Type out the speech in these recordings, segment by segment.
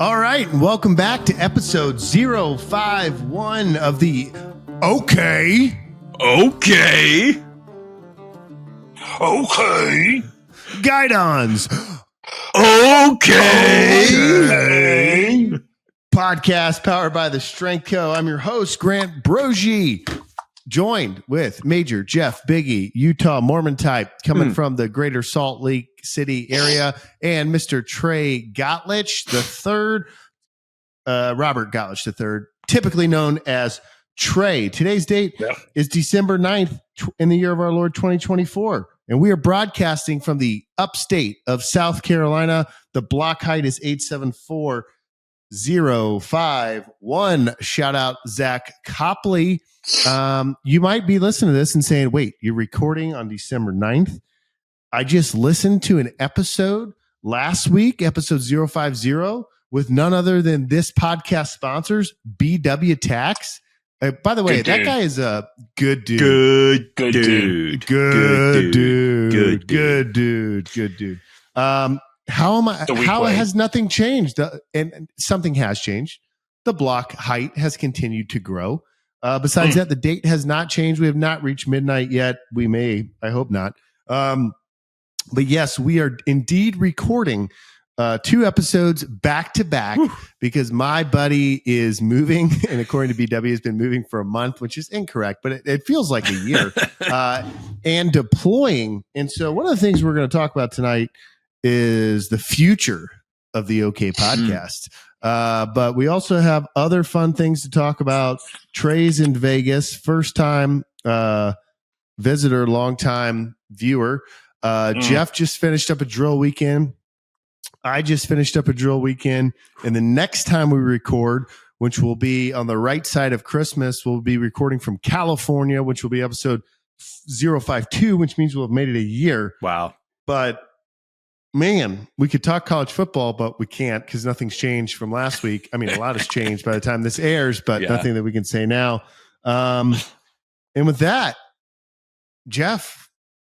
All right, and welcome back to episode 051 of the Okay Guidons podcast powered by the Strength Co. I'm your host, Grant Broggi, joined with Major Jeff Biggie, Utah Mormon type, coming from the greater Salt Lake City area, and Mr. Trey Gottlich III, Robert Gottlich III, typically known as Trey. Today's date is December 9th in the year of our Lord 2024. And we are broadcasting from the upstate of South Carolina. The block height is 874-051. Shout out Zach Copley. You might be listening to this and saying, wait, you're recording on December 9th? I just listened to an episode last week, episode 050, with none other than this podcast sponsors, BW Tax. By the way, that guy is a good dude. Good dude. How has nothing changed? And something has changed. The block height has continued to grow. Besides that, the date has not changed. We have not reached midnight yet. We may. I hope not. But yes, we are indeed recording 2 episodes back to back because my buddy is moving, and according to BW, has been moving for a month, which is incorrect, but it feels like a year, and deploying. And so one of the things we're going to talk about tonight is the future of the OK podcast. But we also have other fun things to talk about. Trey's in Vegas, first time visitor, long time viewer. Jeff just finished up a drill weekend. I just finished up a drill weekend, and the next time we record, which will be on the right side of Christmas, we'll be recording from California, which will be episode 052, which means we'll have made it a year. Wow. But man, we could talk college football, but we can't because nothing's changed from last week. I mean, a lot has changed by the time this airs, but nothing that we can say now. And with that, Jeff,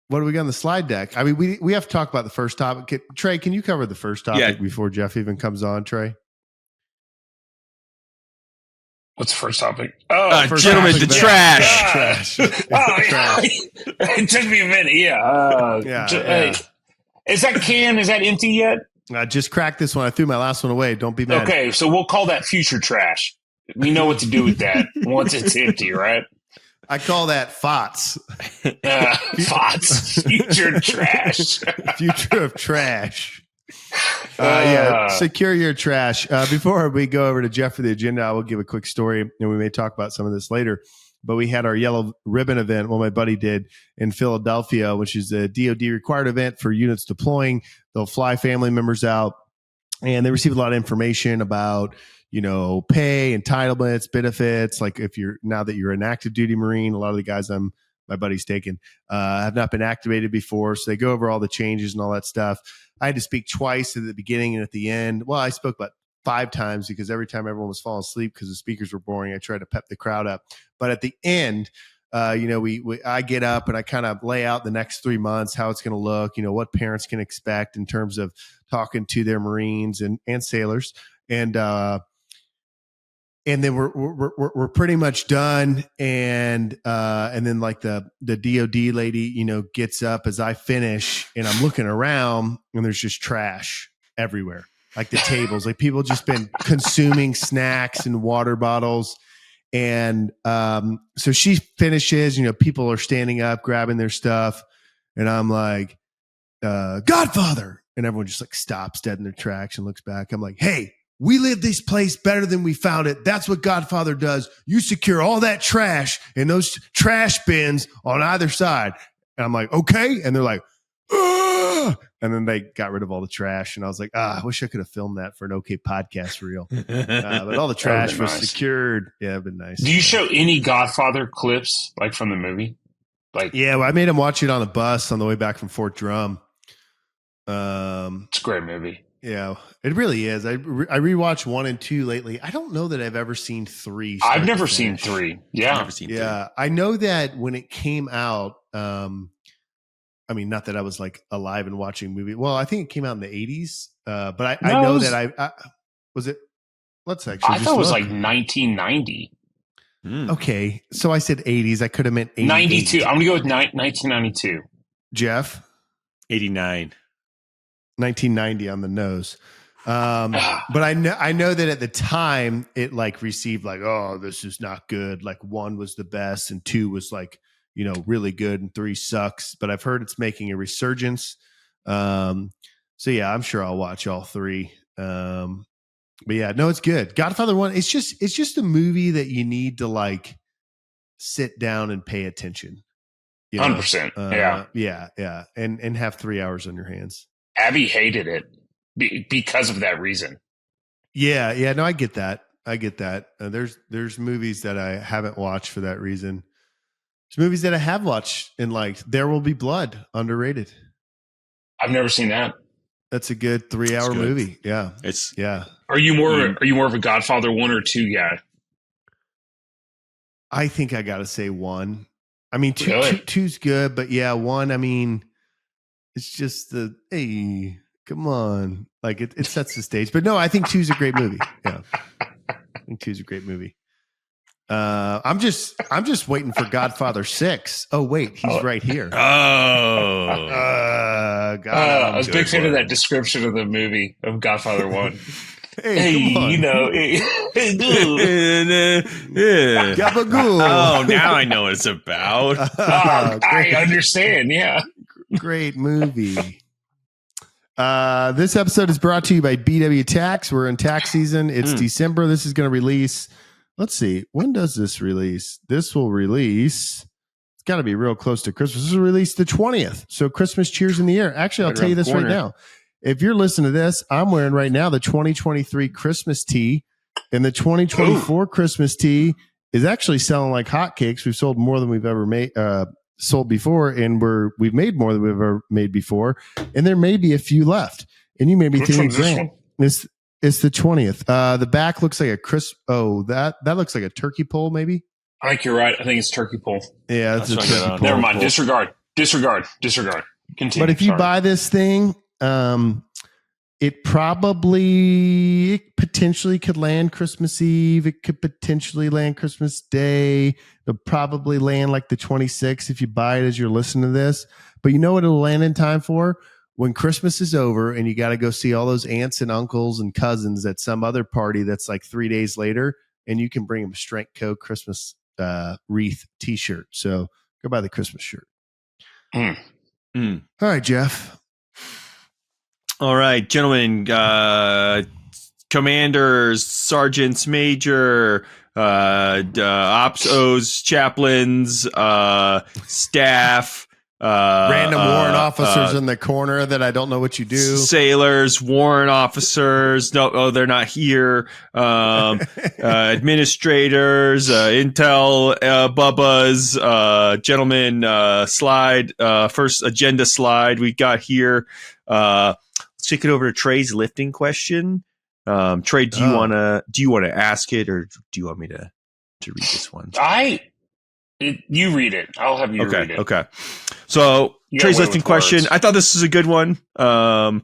what do we got on the slide deck? I mean, we have to talk about the first topic. Trey, can you cover the first topic before Jeff even comes on, Trey? What's the first topic? Gentlemen, the trash. It took me a minute. Hey, is that empty yet? I just cracked this one. I threw my last one away. Don't be mad. Okay, so we'll call that future trash. We know what to do with that once it's empty, right? I call that FOTS. FOTS. Future trash. Future of trash. Secure your trash. Before we go over to Jeff for the agenda, I will give a quick story, and we may talk about some of this later. But we had our yellow ribbon event, my buddy did in Philadelphia, which is a DoD required event for units deploying. They'll fly family members out, and they receive a lot of information about pay, entitlements, benefits. Like now that you're an active duty Marine, a lot of the guys my buddy's taken have not been activated before. So they go over all the changes and all that stuff. I had to speak twice at the beginning and at the end. Well, I spoke about 5 times because every time everyone was falling asleep because the speakers were boring, I tried to pep the crowd up. But at the end, I get up and I kind of lay out the next 3 months, how it's going to look, what parents can expect in terms of talking to their Marines and sailors. And then we're pretty much done, and then like the DoD lady, gets up as I finish, and I'm looking around, and there's just trash everywhere, like the tables, like people just been consuming snacks and water bottles, and so she finishes, people are standing up, grabbing their stuff, and I'm like, Godfather, and everyone just like stops dead in their tracks and looks back. I'm like, hey. We live this place better than we found it. That's what Godfather does. You secure all that trash in those trash bins on either side. And I'm like, okay. And they're like, ugh! And then they got rid of all the trash. And I was like, I wish I could have filmed that for an OK podcast reel. But all the trash was secured. Yeah, it'd been nice. Do you show any Godfather clips like from the movie? Well, I made him watch it on the bus on the way back from Fort Drum. It's a great movie. Yeah, it really is. I rewatched 1 and 2 lately. I don't know that I've ever seen 3. I've never seen 3. Yeah. I've never seen 3. I know that when it came out, I mean, not that I was like alive and watching movie. Well, I think it came out in the 80s. But I know that I was it Let's actually. I thought it was like 1990. Okay, so I said 80s. I could have meant 92. I'm gonna go with 1992. Jeff, 89. 1990 on the nose. But I know that at the time it like received like, oh, this is not good. Like 1 was the best and 2 was like, really good and 3 sucks. But I've heard it's making a resurgence. So yeah, I'm sure I'll watch all 3. But yeah, no, it's good. Godfather 1, it's just a movie that you need to like sit down and pay attention. 100%. Yeah. And have 3 hours on your hands. Abby hated it because of that reason. Yeah. No, I get that. There's movies that I haven't watched for that reason. There's movies that I have watched and like There Will Be Blood, underrated. I've never seen that. That's a good 3-hour movie. Yeah. Are you more of a Godfather 1 or 2 guy? I think I got to say 1. I mean, Really? 2's good, but yeah, 1, I mean, it's just hey, come on. Like it sets the stage. But no, I think 2's a great movie. Yeah. I think 2's a great movie. I'm just waiting for Godfather 6. Oh wait, he's right here. God, I was a big fan of that description of the movie of Godfather 1. Hey, Gabagool. Oh, now I know what it's about. I understand. Yeah. Great movie. This episode is brought to you by BW Tax. We're in tax season. It's December. This is going to release. Let's see. When does this release? This will release. It's got to be real close to Christmas. This will release the 20th. So Christmas cheers in the air. Actually, I'll tell you this right now. If you're listening to this, I'm wearing right now the 2023 Christmas tee, and the 2024 Christmas tee is actually selling like hotcakes. We've sold more than we've ever made. Sold before, and we've made more than we've ever made before, and there may be a few left. And you may be thinking, Grant, it's the 20th. The back looks like a crisp. Oh, that looks like a turkey pole, maybe. I think you're right. I think it's turkey pole. Yeah, it's a turkey pole. Never mind. Disregard. Continue. But if you buy this thing, it potentially could land Christmas Eve. It could potentially land Christmas Day. It'll probably land like the 26th if you buy it as you're listening to this. But you know what it'll land in time for? When Christmas is over and you got to go see all those aunts and uncles and cousins at some other party that's like 3 days later, and you can bring them a Strength Co. Christmas wreath t-shirt. So go buy the Christmas shirt. All right, Jeff. All right, gentlemen, commanders, sergeants, major, ops O's, chaplains, staff, random warrant officers in the corner that I don't know what you do. Sailors, warrant officers. No, they're not here. Administrators, intel, bubbas, gentlemen, slide, first agenda slide we got here. Let's take it over to Trey's lifting question. Trey, do you want to ask it, or do you want me to read this one? You read it. I'll have you read it. Okay. So Trey's lifting question. I thought this was a good one. Right.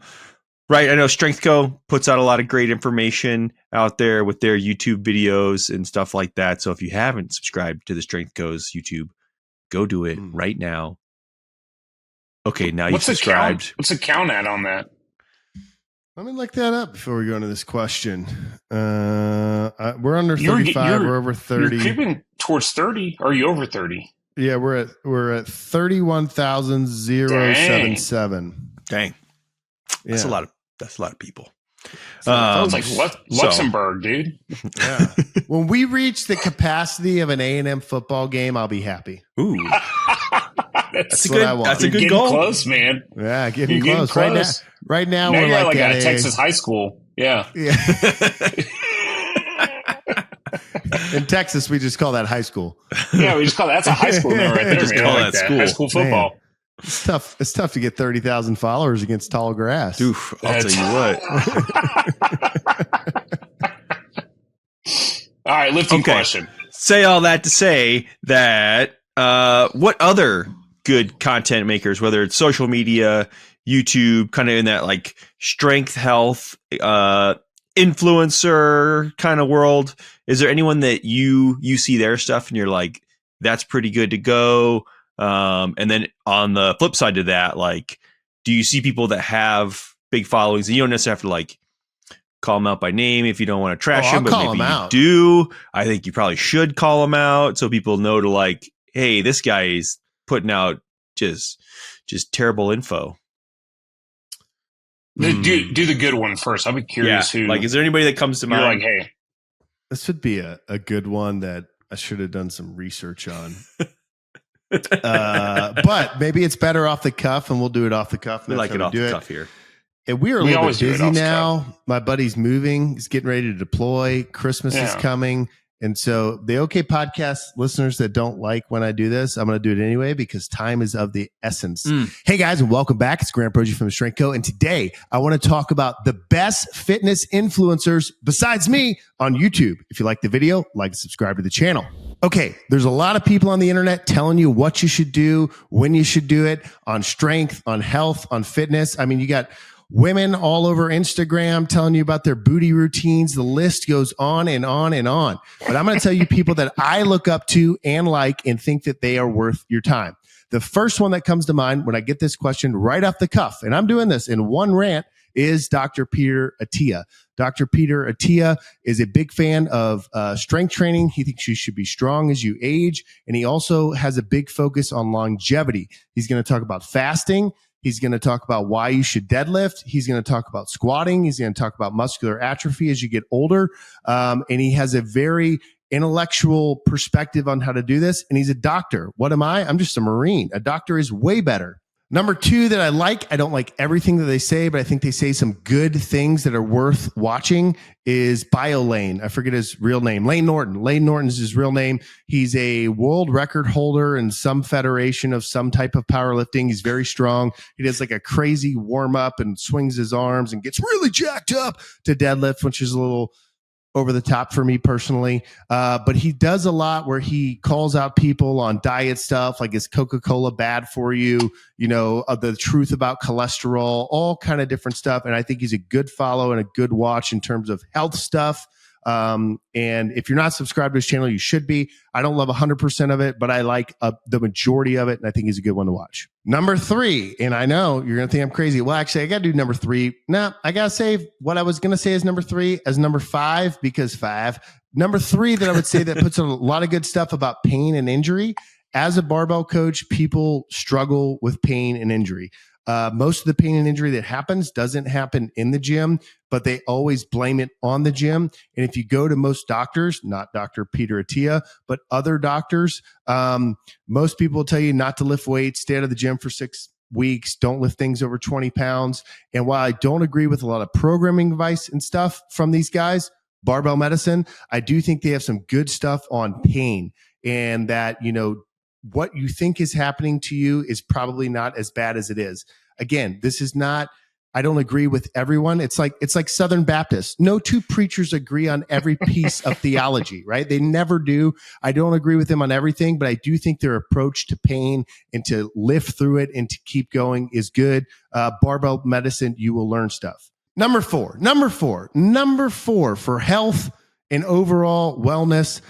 I know Strength Co. puts out a lot of great information out there with their YouTube videos and stuff like that. So if you haven't subscribed to the Strength Co.'s YouTube, go do it right now. Okay. Now you've subscribed. What's the count at on that? Let me look that up before we go into this question. We're under 35. We're over 30. You're creeping towards 30. Are you over 30? Yeah, we're at 31,077. Dang, that's a lot of people. Sounds like Luxembourg, dude. Yeah. When we reach the capacity of an A&M football game, I'll be happy. Ooh. That's a good goal. Close, man. Yeah, getting close. Right now we're like at a Texas high school. Yeah. In Texas, we just call that high school. Yeah, we just call that's a high school now right there, just man. Call that school. High school football. Man. It's tough. It's tough to get 30,000 followers against tall grass. Oof, I'll tell you what. All right, lifting question. Say all that to say that what other good content makers, whether it's social media, YouTube, kind of in that like strength, health, influencer kind of world, is there anyone that you see their stuff and you're like, that's pretty good to go? And then on the flip side to that, like, do you see people that have big followings and you don't necessarily have to like call them out by name if you don't want to trash them, but maybe you do? I think you probably should call them out so people know to like, hey, this guy is putting out just terrible info. Do the good one first. I'd be curious who. Like, is there anybody that comes to mind? Like, hey, this would be a good one that I should have done some research on. But maybe it's better off the cuff, and we'll do it off the cuff. We like it off the cuff here. And we're a little bit busy now. My buddy's moving. He's getting ready to deploy. Christmas is coming. And so the OK Podcast listeners that don't like when I do this, I'm going to do it anyway because time is of the essence. Hey, guys, and welcome back. It's Grant Broggi from Strength Co. And today I want to talk about the best fitness influencers besides me on YouTube. If you like the video, like and subscribe to the channel. Okay, there's a lot of people on the internet telling you what you should do, when you should do it, on strength, on health, on fitness. I mean, you got women all over Instagram telling you about their booty routines. The list goes on and on and on. But I'm going to tell you people that I look up to and like and think that they are worth your time. The first one that comes to mind when I get this question right off the cuff, and I'm doing this in one rant, is Dr. Peter Attia. Dr. Peter Attia is a big fan of strength training. He thinks you should be strong as you age. And he also has a big focus on longevity. He's going to talk about fasting. He's going to talk about why you should deadlift. He's going to talk about squatting. He's going to talk about muscular atrophy as you get older. And he has a very intellectual perspective on how to do this. And he's a doctor. What am I? I'm just a Marine. A doctor is way better. Number two that I don't like everything that they say, but I think they say some good things that are worth watching, is BioLane. I forget his real name. Lane Norton. Lane Norton is his real name. He's a world record holder in some federation of some type of powerlifting. He's very strong. He does like a crazy warm up and swings his arms and gets really jacked up to deadlift, which is a little over the top for me personally. But he does a lot where he calls out people on diet stuff, like is Coca-Cola bad for you? You know, the truth about cholesterol, all kind of different stuff. And I think he's a good follow and a good watch in terms of health stuff. And if you're not subscribed to his channel, you should be. I don't love 100% of it, but I like the majority of it. And I think he's a good one to watch. Number three, and I know you're going to think I'm crazy. Well, actually, I got to do number three. No, I got to save what I was going to say as number three as number five, because number three that I would say that puts a lot of good stuff about pain and injury. As a barbell coach, people struggle with pain and injury. Most of the pain and injury that happens doesn't happen in the gym, but they always blame it on the gym. And if you go to most doctors, not Dr. Peter Attia, but other doctors, most people will tell you not to lift weights, stay out of the gym for 6 weeks, don't lift things over 20 pounds. And while I don't agree with a lot of programming advice and stuff from these guys, barbell medicine, I do think they have some good stuff on pain, and that, you know, what you think is happening to you is probably not as bad as it is. Again, this is not, I don't agree with everyone. It's like Southern Baptists. No two preachers agree on every piece of theology, right? They never do. I don't agree with them on everything, but I do think their approach to pain and to live through it and to keep going is good. Barbell medicine, you will learn stuff. Number four for health and overall wellness.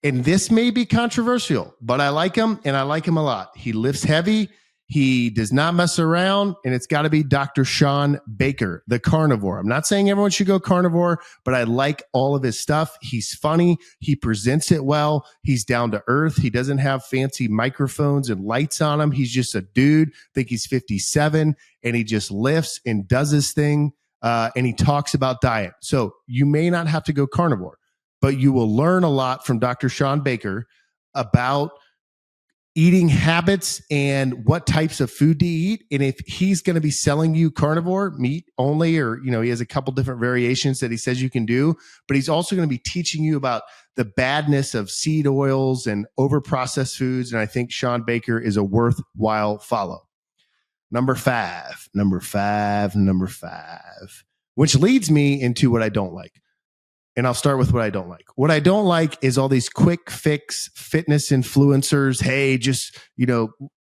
And this may be controversial, but I like him, and I like him a lot. He lifts heavy. He does not mess around, and it's got to be Dr. Shawn Baker, the carnivore. I'm not saying everyone should go carnivore, but I like all of his stuff. He's funny. He presents it well. He's down to earth. He doesn't have fancy microphones and lights on him. He's just a dude. I think he's 57, and he just lifts and does his thing, and he talks about diet. So you may not have to go carnivore, but you will learn a lot from Dr. Shawn Baker about eating habits and what types of food to eat. And if he's going to be selling you carnivore meat only, or, you know, he has a couple different variations that he says you can do, but he's also going to be teaching you about the badness of seed oils and over processed foods. And I think Shawn Baker is a worthwhile follow. Number five, which leads me into what I don't like. And I'll start with what I don't like. What I don't like is all these quick fix fitness influencers. Hey, just,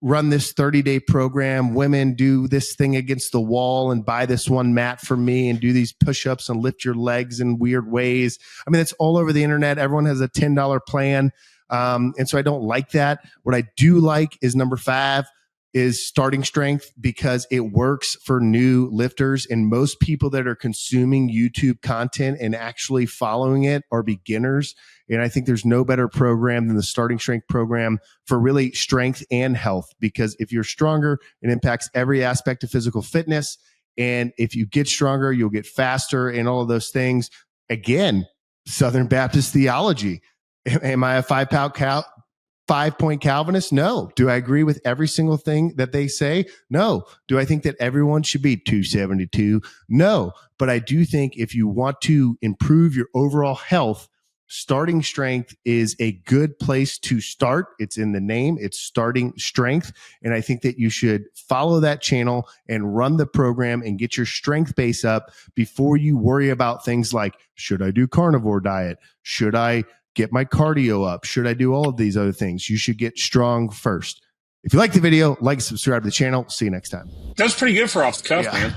run this 30-day program. Women, do this thing against the wall and buy this one mat for me and do these push-ups and lift your legs in weird ways. I mean, it's all over the internet. Everyone has a $10 plan. And so I don't like that. What I do like is number 5 is starting strength, because it works for new lifters, and most people that are consuming YouTube content and actually following it are beginners. And I think there's no better program than the starting strength program for really strength and health, because if you're stronger, it impacts every aspect of physical fitness. And if you get stronger, you'll get faster and all of those things. Again, Southern Baptist theology. Am I a 5-point Calvinist? No. Do I agree with every single thing that they say? No. Do I think that everyone should be 272? No. But I do think if you want to improve your overall health, starting strength is a good place to start. It's in the name. It's starting strength. And I think that you should follow that channel and run the program and get your strength base up before you worry about things like, should I do carnivore diet? Should I get my cardio up? Should I do all of these other things? You should get strong first. If you like the video, like, subscribe to the channel. See you next time. That was pretty good for off the cuff, man.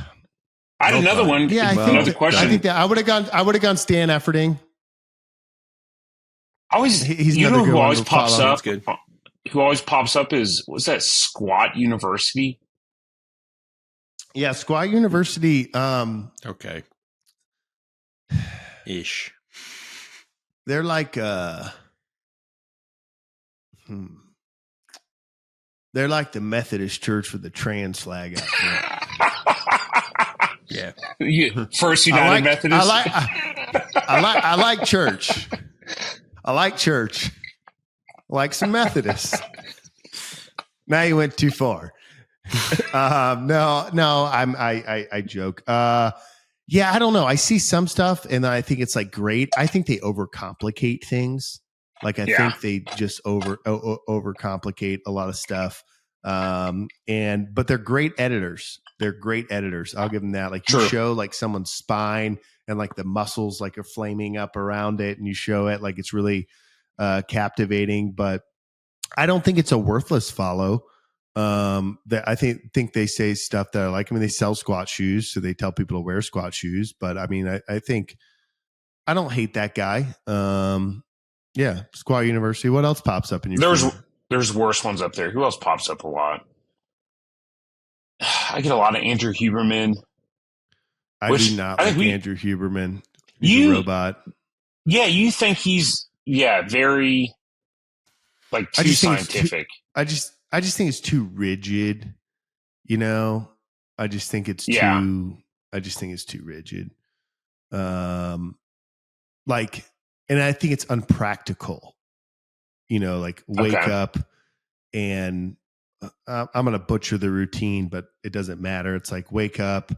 I had another one. Yeah, another question. I think that I would have gone Stan Efferding. He's you know who always pops up? Who always pops up is, what's that, Squat University? Yeah, Squat University. Okay. Ish. They're like they're like the Methodist Church with the trans flag out there. Yeah. First United Methodist. I like church. I like church. I like some Methodists. Now you went too far. I joke. Yeah, I don't know. I see some stuff and I think it's like great. I think they overcomplicate things. Like I think they just overcomplicate a lot of stuff. But they're great editors. They're great editors. I'll give them that. Like you show like someone's spine and like the muscles like are flaming up around it, and you show it like it's really captivating. But I don't think it's a worthless follow. That I think they say stuff that I like. I mean, they sell squat shoes, so they tell people to wear squat shoes. But I mean, I think I don't hate that guy. Yeah, Squat University. What else pops up in your? There's worse ones up there. Who else pops up a lot? I get a lot of Andrew Huberman. I do not like Andrew Huberman. He's a robot. Yeah, you think he's very like too scientific. I just think it's too rigid. I just think it's too rigid. And I think it's unpractical. Like wake up and I'm going to butcher the routine, but it doesn't matter. It's like wake up,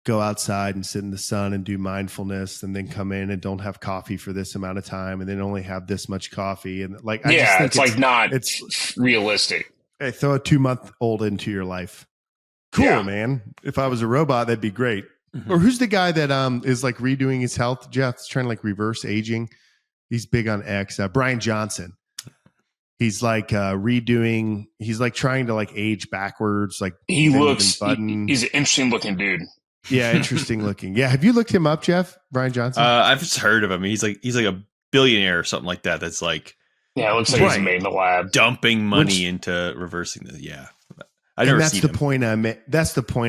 go outside and sit in the sun and do mindfulness, and then come in and don't have coffee for this amount of time, and then only have this much coffee. And I just think it's realistic. Hey, throw a 2-month-old into your life. Cool, man. If I was a robot, that'd be great. Mm-hmm. Or who's the guy that is like redoing his health? Jeff's trying to like reverse aging. He's big on X. Brian Johnson. He's like redoing. He's like trying to like age backwards. Like he's an interesting looking dude. Yeah, interesting looking. Yeah, have you looked him up, Jeff? Brian Johnson. I've just heard of him. He's like a billionaire or something like that. That's like. Yeah, it looks like he's made in the lab, dumping money into reversing the. Yeah, that's the point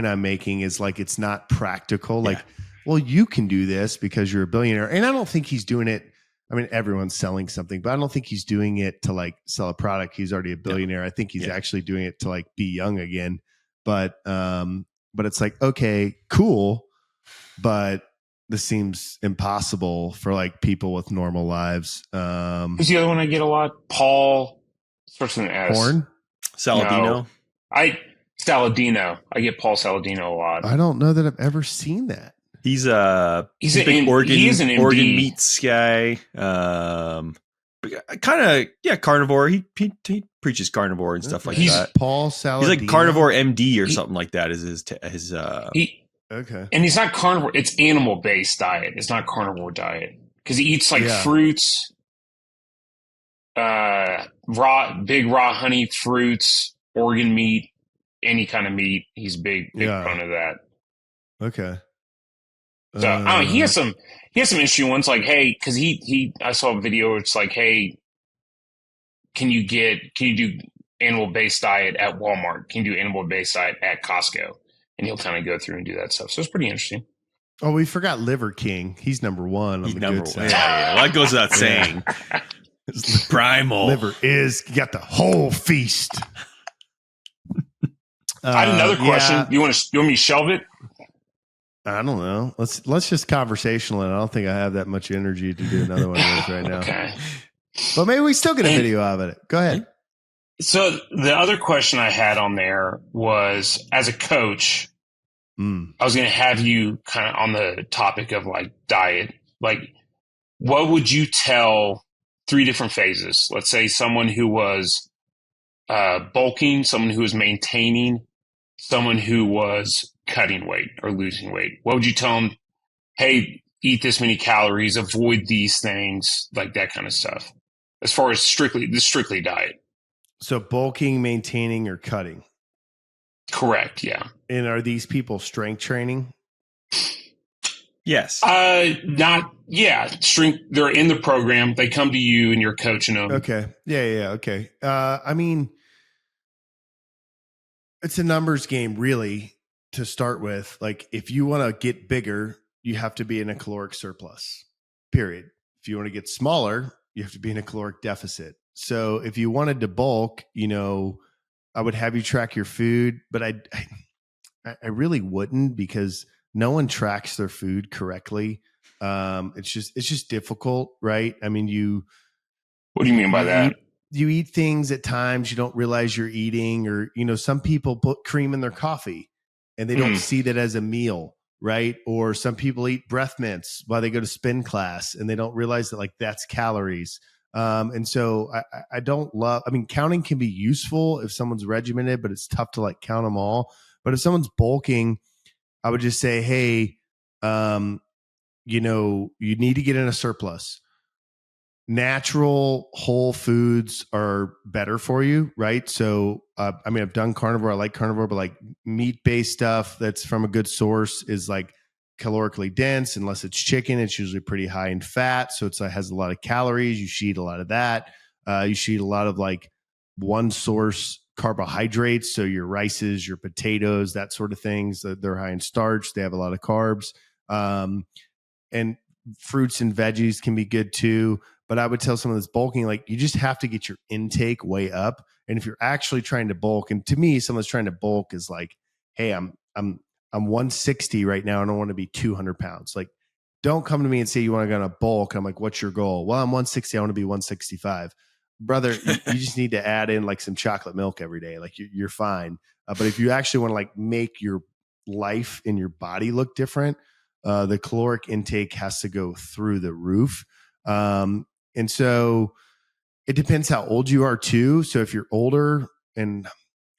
I'm making. Is like it's not practical. Like, well, you can do this because you're a billionaire, and I don't think he's doing it. I mean, everyone's selling something, but I don't think he's doing it to like sell a product. He's already a billionaire. I think he's actually doing it to like be young again. But it's like, okay, cool, but this seems impossible for like people with normal lives. Who's the other one I get a lot? Paul starts with an S. Horn? Saladino. Saladino. I get Paul Saladino a lot. I don't know that I've ever seen that. He's a big Oregon meats guy. Kind of carnivore. He preaches carnivore and stuff like that. Paul Saladino. He's like carnivore MD or something like that. Is his okay. And he's not carnivore. It's animal based diet. It's not carnivore diet. because he eats like fruits, big raw honey, fruits, organ meat, any kind of meat. He's big fan of that. Okay. So I don't know, he has some interesting ones like, hey, because I saw a video where it's like, hey, can you do animal-based diet at Walmart? Can you do animal-based diet at Costco? And he'll kind of go through and do that stuff. So it's pretty interesting. Oh, we forgot Liver King. He's number one on the good side. Yeah. Well, that goes without saying. Primal. Liver you got the whole feast. I had another question. You want me to shelve it? I don't know. Let's just conversational it. I don't think I have that much energy to do another one of those right now. Okay. But maybe we still get a video of it. Go ahead. So the other question I had on there was, as a coach, I was going to have you kind of on the topic of like diet. Like, what would you tell 3 different phases? Let's say someone who was bulking, someone who was maintaining, someone who was cutting weight or losing weight. What would you tell them? Hey, eat this many calories, avoid these things, like that kind of stuff. As far as strictly diet. So bulking, maintaining, or cutting? Correct. Yeah. And are these people strength training? Yes. Strength. They're in the program. They come to you and you're coaching them. Okay. Yeah. Okay. I mean, it's a numbers game, really, to start with. Like, if you want to get bigger, you have to be in a caloric surplus, period. If you want to get smaller, you have to be in a caloric deficit. So if you wanted to bulk, I would have you track your food, but I really wouldn't, because no one tracks their food correctly. It's just difficult, right? I mean, what do you mean by that? You eat things at times you don't realize you're eating, or, some people put cream in their coffee and they don't see that as a meal, right? Or some people eat breath mints while they go to spin class and they don't realize that, like, that's calories. And so I don't love, counting can be useful if someone's regimented, but it's tough to like count them all. But if someone's bulking, I would just say, hey, you need to get in a surplus. Natural whole foods are better for you, right? So, I've done carnivore. I like carnivore, but like meat-based stuff that's from a good source is like calorically dense. Unless it's chicken, it's usually pretty high in fat, so it has a lot of calories. You should eat a lot of that. You should eat a lot of like one source carbohydrates, so your rices, your potatoes, that sort of things. They're high in starch. They have a lot of carbs, and fruits and veggies can be good too. But I would tell someone that's bulking, like, you just have to get your intake way up. And if you're actually trying to bulk, and to me, someone that's trying to bulk is like, hey, I'm 160 right now, and I want to be 200 pounds. Like, don't come to me and say you want to go on a bulk. I'm like, what's your goal? Well, I'm 160. I want to be 165. Brother, you just need to add in like some chocolate milk every day. Like, you're fine. But if you actually want to like make your life and your body look different, the caloric intake has to go through the roof. And so it depends how old you are too. So if you're older, and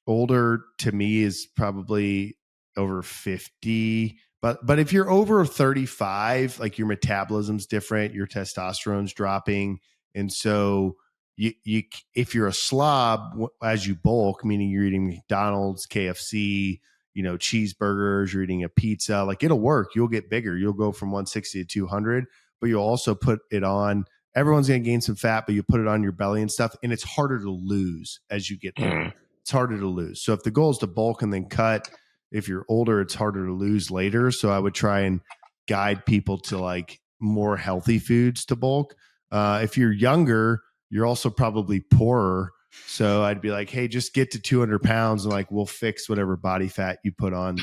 older to me is probably over 50, but if you're over 35, like, your metabolism's different, your testosterone's dropping. And so you if you're a slob as you bulk, meaning you're eating McDonald's, KFC, cheeseburgers, you're eating a pizza, like, it'll work. You'll get bigger. You'll go from 160 to 200, but you'll also put it on. Everyone's going to gain some fat, but you put it on your belly and stuff, and it's harder to lose as you get older. It's harder to lose. So if the goal is to bulk and then cut, if you're older, it's harder to lose later. So I would try and guide people to like more healthy foods to bulk. If you're younger, you're also probably poorer. So I'd be like, hey, just get to 200 pounds and like, we'll fix whatever body fat you put on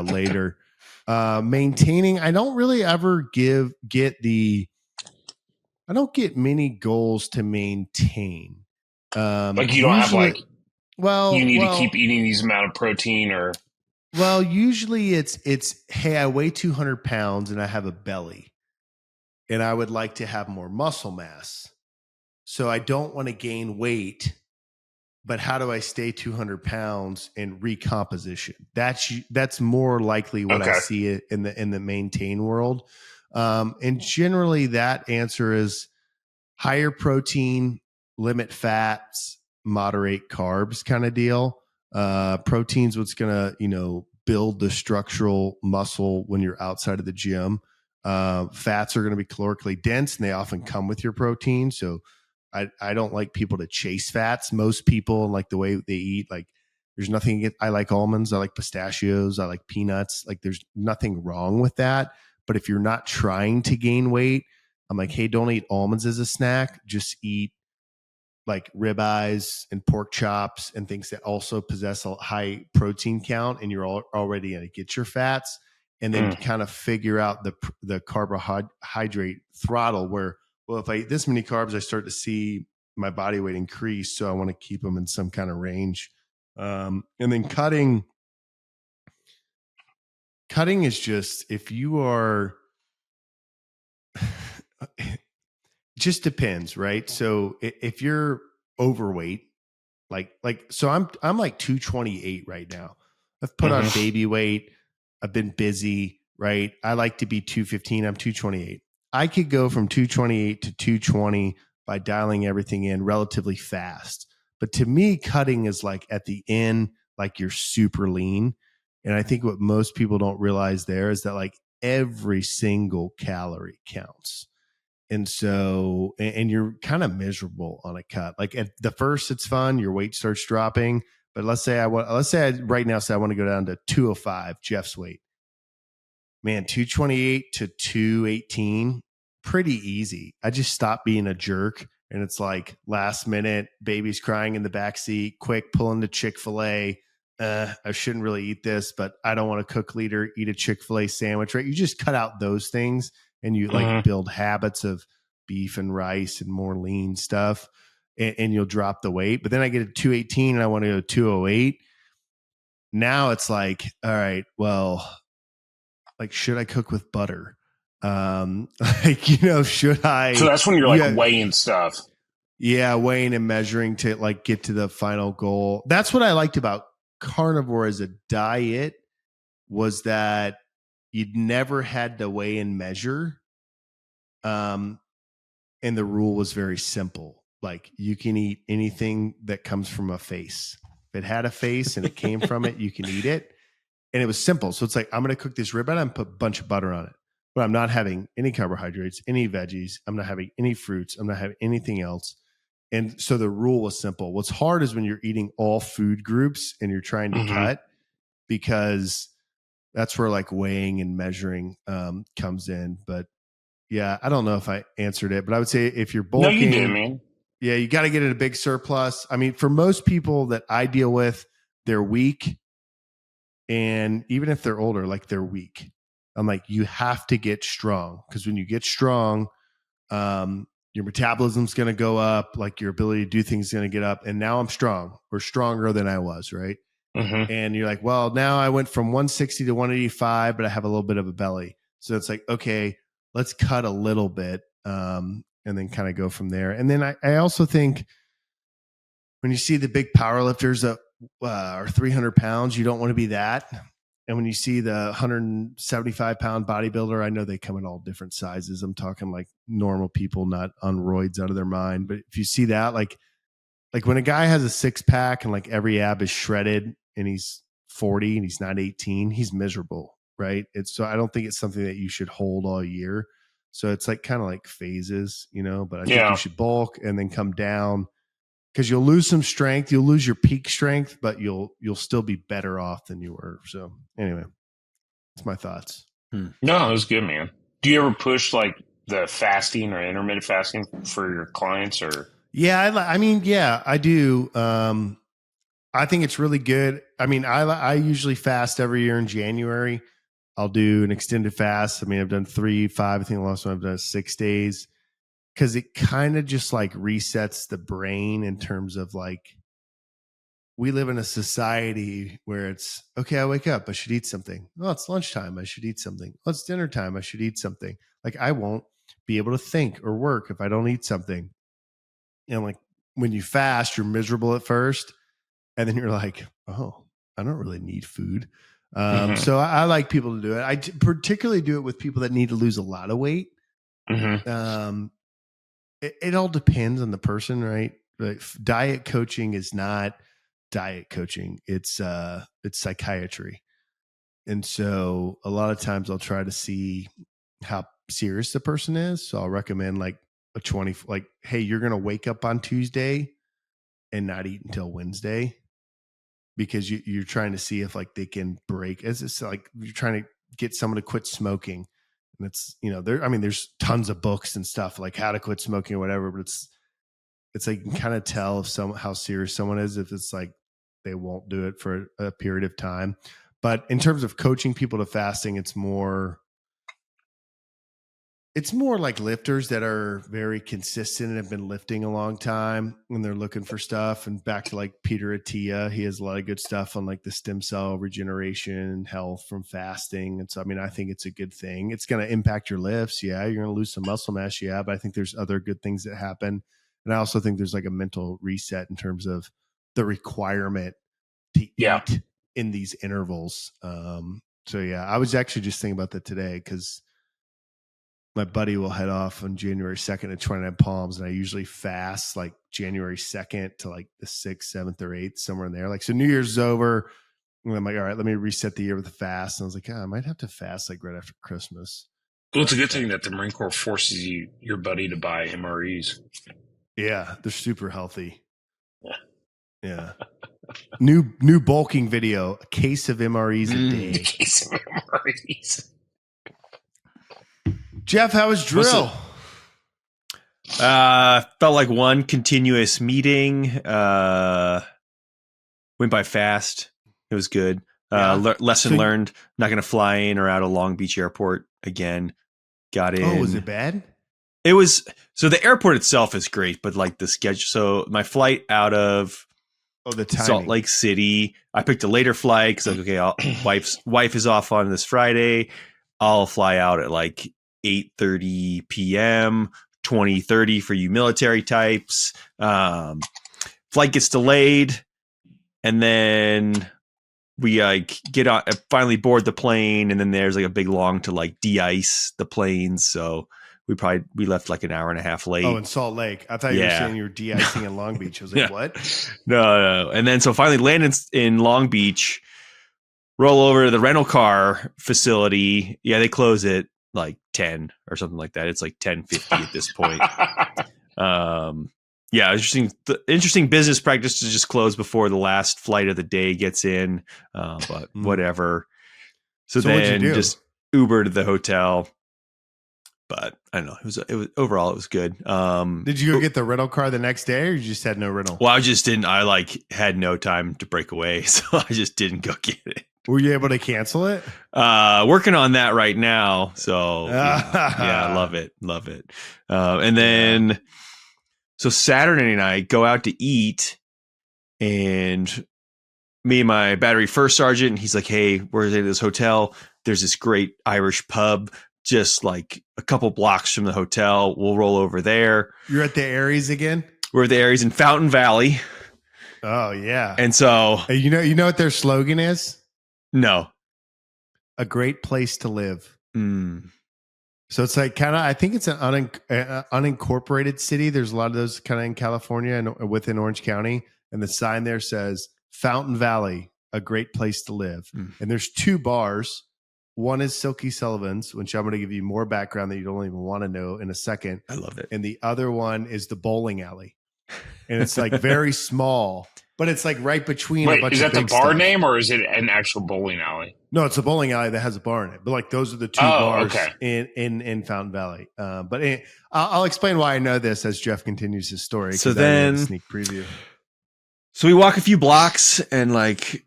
later. Maintaining, I don't really ever I don't get many goals to maintain. Like, you don't have like, you need to keep eating these amount of protein, or. Well, usually it's, hey, I weigh 200 pounds and I have a belly, and I would like to have more muscle mass. So I don't want to gain weight, but how do I stay 200 pounds in recomposition? That's more likely what I see it in the maintain world. And generally that answer is higher protein, limit fats, moderate carbs kind of deal. Protein's what's going to, build the structural muscle when you're outside of the gym. Fats are going to be calorically dense and they often come with your protein. So I don't like people to chase fats. Most people like the way they eat, like there's nothing. I like almonds. I like pistachios. I like peanuts. Like there's nothing wrong with that. But if you're not trying to gain weight, I'm like, hey, don't eat almonds as a snack. Just eat like ribeyes and pork chops and things that also possess a high protein count, and you're already going to get your fats, and then kind of figure out the carbohydrate throttle where, well, if I eat this many carbs, I start to see my body weight increase. So I want to keep them in some kind of range. And then cutting is just, if you are, just depends, right? So if you're overweight, so I'm like 228 right now. I've put on baby weight. I've been busy, right? I like to be 215. I'm 228. I could go from 228 to 220 by dialing everything in relatively fast. But to me, cutting is like at the end, like you're super lean. And I think what most people don't realize there is that like every single calorie counts. And so, and you're kind of miserable on a cut. Like at the first, it's fun. Your weight starts dropping. But let's say I right now say I want to go down to 205, Jeff's weight. Man, 228 to 218, pretty easy. I just stopped being a jerk. And it's like last minute, baby's crying in the back seat, quick, pulling the Chick-fil-A. I shouldn't really eat this, but I don't want to cook later, eat a Chick-fil-A sandwich, right? You just cut out those things and you like build habits of beef and rice and more lean stuff, and you'll drop the weight. But then I get to 218 and I want to go 208. Now it's like, all right, well, like, should I cook with butter? Should I? So that's when you're like weighing stuff. Yeah, weighing and measuring to like get to the final goal. That's what I liked about carnivore as a diet, was that you'd never had to weigh and measure. And the rule was very simple. Like, you can eat anything that comes from a face. If it had a face and it came from it, you can eat it. And it was simple. So it's like, I'm going to cook this ribeye and put a bunch of butter on it. But I'm not having any carbohydrates, any veggies. I'm not having any fruits. I'm not having anything else. And so the rule was simple. What's hard is when you're eating all food groups and you're trying to cut, because that's where like weighing and measuring comes in. But yeah, I don't know if I answered it, but I would say if you're bulking, no, you did, man. Yeah, you got to get in a big surplus. I mean, for most people that I deal with, they're weak. And even if they're older, like they're weak. I'm like, you have to get strong, because when you get strong, your metabolism's going to go up, like your ability to do things is going to get up. And now I'm strong, or stronger than I was, right? And you're like, well, now I went from 160 to 185, but I have a little bit of a belly. So it's like, okay, let's cut a little bit, and then kind of go from there. And then I also think when you see the big power lifters that are 300 pounds, you don't want to be that. And when you see the 175 pound bodybuilder, I know they come in all different sizes. I'm talking like normal people, not on roids out of their mind. But if you see that, like when a guy has a six pack and like every ab is shredded and he's 40 and he's not 18, he's miserable, right? So I don't think it's something that you should hold all year. So it's like kind of like phases, but I think you should bulk and then come down, because you'll lose some strength. You'll lose your peak strength, but you'll still be better off than you were. So anyway, that's my thoughts. No, it was good, man. Do you ever push like the fasting or intermittent fasting for your clients, or? Yeah, yeah, I do. I think it's really good. I mean, I usually fast every year in January. I'll do an extended fast. I mean, I've done 3, 5. I think the last one I've done 6 days. Because it kind of just like resets the brain in terms of like, we live in a society where it's, okay, I wake up, I should eat something. Oh, it's lunchtime, I should eat something. Oh, it's dinner time, I should eat something. Like, I won't be able to think or work if I don't eat something. And like, when you fast, you're miserable at first. And then you're like, oh, I don't really need food. So I like people to do it. I particularly do it with people that need to lose a lot of weight. It all depends on the person, right? Like diet coaching is not diet coaching. It's psychiatry. And so a lot of times I'll try to see how serious the person is. So I'll recommend like a 20, like, hey, you're going to wake up on Tuesday and not eat until Wednesday, because you're trying to see if like they can break. It's like you're trying to get someone to quit smoking. And it's, there's tons of books and stuff like how to quit smoking or whatever, but it's like you can kind of tell if how serious someone is, if it's like they won't do it for a period of time. But in terms of coaching people to fasting, it's more like lifters that are very consistent and have been lifting a long time and they're looking for stuff. And back to like Peter Attia, he has a lot of good stuff on like the stem cell regeneration and health from fasting. And so, I think it's a good thing. It's going to impact your lifts. Yeah. You're going to lose some muscle mass. Yeah. But I think there's other good things that happen. And I also think there's like a mental reset in terms of the requirement to eat in these intervals. So yeah, I was actually just thinking about that today because my buddy will head off on January 2nd to 29 Palms. And I usually fast like January 2nd to like the 6th, 7th or 8th, somewhere in there. Like, so New Year's is over. And I'm like, all right, let me reset the year with a fast. And I was like, I might have to fast like right after Christmas. Well, it's a good thing that the Marine Corps forces your buddy to buy MREs. Yeah. They're super healthy. Yeah. New bulking video, a case of MREs a day. A case of MREs. Jeff, how was drill? Felt like one continuous meeting. Went by fast. It was good. Lesson learned. Not going to fly in or out of Long Beach Airport again. Got in. Oh, was it bad? It was. So the airport itself is great, but like the schedule. So my flight out of Salt Lake City, I picked a later flight because like, okay, wife is off on this Friday. I'll fly out at like 8:30 p.m., 20:30 for you military types. Flight gets delayed, and then we get on, finally board the plane, and then there's like a big long to like de-ice the planes. So we left like an hour and a half late. Oh, in Salt Lake. I thought you were saying you were de-icing in Long Beach. I was like, what? No. And then so finally landed in Long Beach, roll over to the rental car facility. Yeah, they close it like 10 or something like that. It's like 10:50 at this point. Interesting business practice to just close before the last flight of the day gets in. But whatever. So then just Uber to the hotel. But I don't know. It was overall, it was good. Did you go get the rental car the next day, or you just had no rental? Well, I just didn't. I like had no time to break away, so I just didn't go get it. Were you able to cancel it? Working on that right now. So yeah, love it. And then so Saturday night, go out to eat, and me and my battery first sergeant, he's like, hey, we're at this hotel. There's this great Irish pub just like a couple blocks from the hotel. We'll roll over there. You're at the Aries again? We're at the Aries in Fountain Valley. Oh yeah. And so you know what their slogan is? No. A great place to live. So it's like kind of, I think it's an unincorporated city. There's a lot of those kind of in California and within Orange County. And the sign there says Fountain Valley, a great place to live. And there's two bars. One is Silky Sullivan's, which I'm going to give you more background that you don't even want to know in a second. I love it. And the other one is the bowling alley. And it's like very small, but it's like right between a bunch of big stuff. Is that the bar name or is it an actual bowling alley? No, it's a bowling alley that has a bar in it. But like those are the two bars in Fountain Valley. But I'll explain why I know this as Jeff continues his story. So then sneak preview. So we walk a few blocks and like,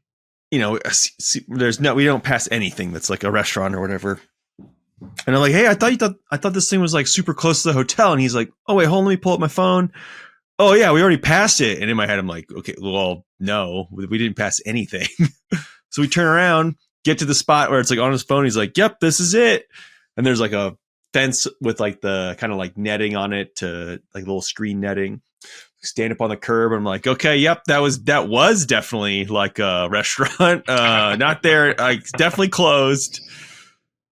we don't pass anything that's like a restaurant or whatever. And I'm like, hey, I thought this thing was like super close to the hotel. And he's like, oh wait, hold on, let me pull up my phone. Oh yeah, we already passed it. And in my head, I'm like, okay, well, no, we didn't pass anything. So we turn around, get to the spot where it's like on his phone. He's like, yep, this is it. And there's like a fence with like the kind of like netting on it to like little screen netting. stand up on the curb. And I'm like, okay, yep, that was definitely like a restaurant. Not there. Definitely closed.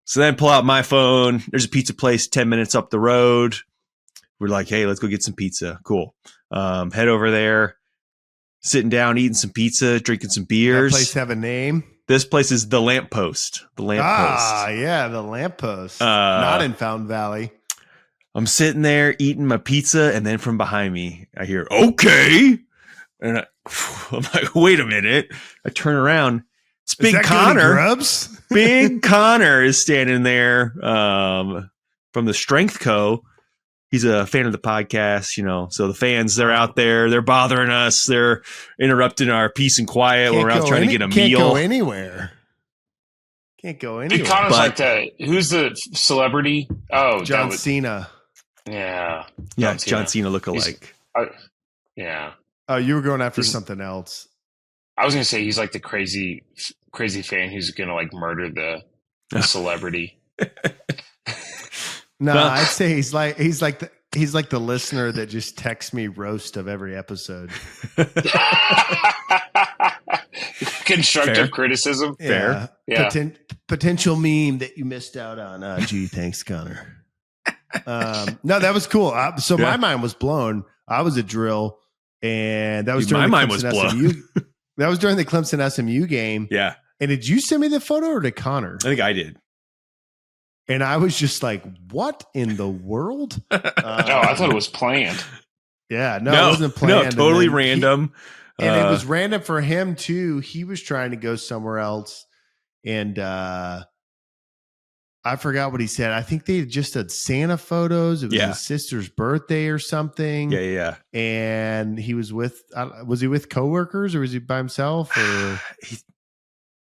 So then pull out my phone. There's a pizza place 10 minutes up the road. We're like, hey, let's go get some pizza. Cool. Head over there, sitting down, eating some pizza, drinking some beers. That place have a name? This place is the Lamppost. The Lamppost. Ah, yeah, the Lamppost. Not in Fountain Valley. I'm sitting there eating my pizza, and then from behind me, I hear, okay. And I'm like, wait a minute. I turn around. It's Big Connor. Grubs? Big Connor is standing there from the Strength Co. He's a fan of the podcast, so the fans, they're out there, they're bothering us, they're interrupting our peace and quiet when we're out trying to get a meal. Can't go anywhere. Can't go anywhere. Big Connor's like who's the celebrity? Oh, John Cena. Yeah. John Cena lookalike. Yeah. Oh, you were going after something else. I was going to say he's like the crazy fan who's going to like murder the celebrity. No, I'd say he's like the listener that just texts me roast of every episode. Constructive criticism. Yeah. Fair. Yeah. Potential meme that you missed out on. Gee, thanks, Connor. No, that was cool. My mind was blown. I was a drill, and that was during my mind was blown. That was during the Clemson SMU game. Yeah. And did you send me the photo or did Connor? I think I did. And I was just like, what in the world? No, I thought it was planned. Yeah, no, it wasn't planned. No, totally random. And it was random for him, too. He was trying to go somewhere else. And I forgot what he said. I think they just had Santa photos. It was his sister's birthday or something. Yeah. And he was with coworkers or was he by himself? Or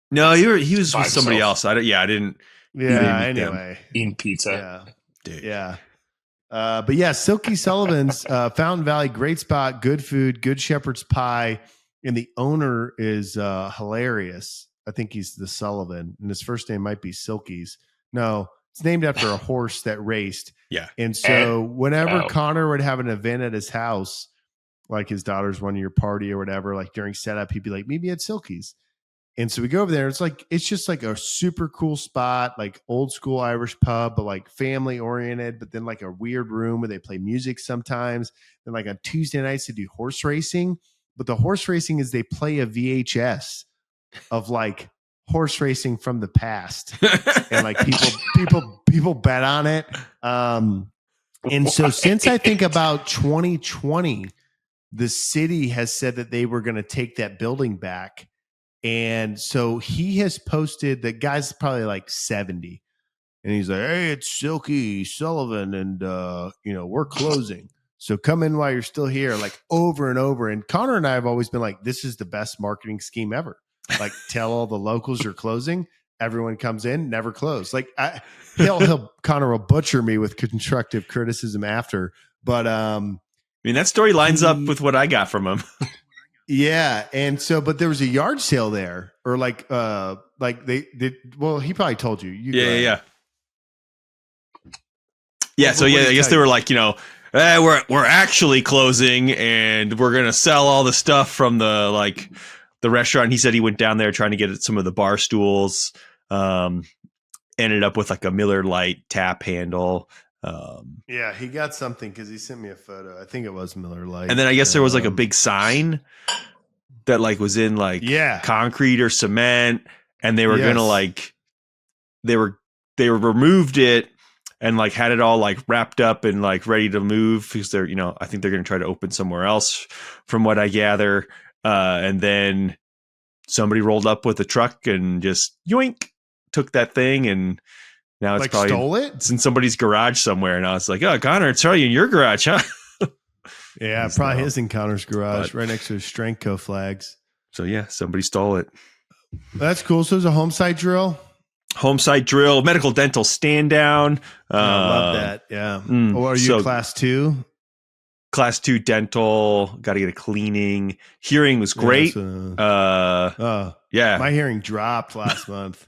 No, he was with somebody else. I didn't. Yeah, anyway. Eating pizza. Yeah. Dude. Yeah. But yeah, Silky Sullivan's Fountain Valley, great spot, good food, good shepherd's pie. And the owner is hilarious. I think he's the Sullivan, and his first name might be Silky's. No, it's named after a horse that raced. Yeah. And so whenever Connor would have an event at his house, like his daughter's 1 year party or whatever, like during setup, he'd be like, meet me at Silky's. And so we go over there. It's just like a super cool spot, like old school Irish pub, but like family oriented, but then like a weird room where they play music sometimes. And like on Tuesday nights, they do horse racing. But the horse racing is they play a VHS of like horse racing from the past. And like people bet on it. And so since I think about 2020, the city has said that they were going to take that building back. And so he has posted, the guy's probably like 70. And he's like, hey, it's Silky Sullivan. And, we're closing. So come in while you're still here, like over and over. And Connor and I have always been like, this is the best marketing scheme ever. Like tell all the locals you're closing. Everyone comes in, never close. Like Connor will butcher me with constructive criticism after. But that story lines up with what I got from him. Yeah. And so, but there was a yard sale there or like they did. Well, he probably told you. Yeah. So I guess they were like, we're actually closing and we're going to sell all the stuff from the restaurant. He said he went down there trying to get some of the bar stools, ended up with like a Miller Lite tap handle. Yeah, he got something because he sent me a photo. I think it was Miller Lite. And then I guess there was like a big sign that like was in like concrete or cement, and they were gonna like they removed it and like had it all like wrapped up and like ready to move because they're I think they're gonna try to open somewhere else from what I gather. And then somebody rolled up with a truck and just yoink took that thing and. Now it's like probably stole it? It's in somebody's garage somewhere. And I was like, oh, Connor, it's probably in your garage, huh? Yeah, it probably is in Connor's garage, right next to his Strength Co flags. So yeah, somebody stole it. That's cool. So it was a home site drill? Home site drill, medical dental stand down. I love that. Yeah. Or are you class 2? Class 2 dental, got to get a cleaning. Hearing was great. Yeah. My hearing dropped last month.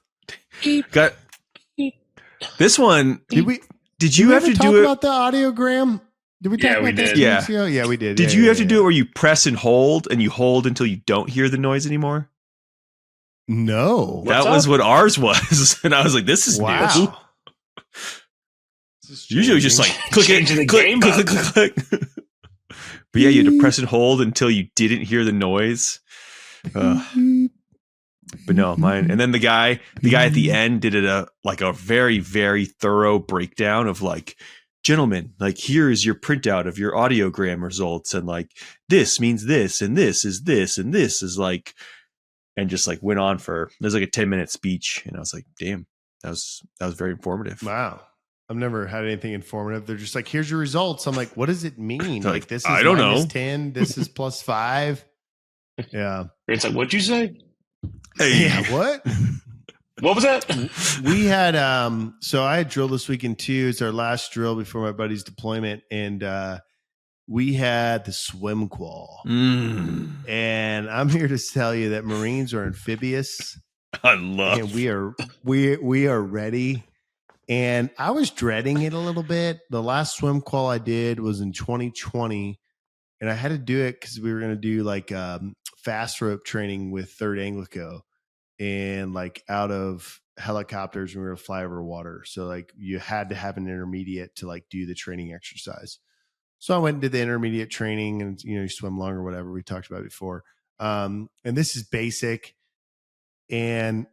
This one, did you have to talk do it about the audiogram? Did we talk about that? Yeah, we did. Did you have to do it where you press and hold until you don't hear the noise anymore? No. That was what ours was. And I was like, this is new. Usually it was just like click. But yeah, you had to press and hold until you didn't hear the noise. But no, mine. And then the guy at the end did a very, very thorough breakdown of like, gentlemen, like here's your printout of your audiogram results, and like this means this, and this is this, and this is like, and just like went on for there's like a 10-minute speech, and I was like, damn, that was very informative. Wow. I've never had anything informative. They're just like, here's your results. I'm like, what does it mean? Like this is I don't know. 10, this is +5. Yeah. It's like, what'd you say? Hey. Yeah, what? What was that? We had so I had drill this weekend too. It's our last drill before my buddy's deployment, and we had the swim qual. And I'm here to tell you that Marines are amphibious. And we are ready. And I was dreading it a little bit. The last swim qual I did was in 2020, and I had to do it because we were going to do like fast rope training with 3rd Anglico, and like out of helicopters, we were going to fly over water. So like you had to have an intermediate to like do the training exercise. So I went and did the intermediate training, and you swim long or whatever we talked about before. And this is basic, and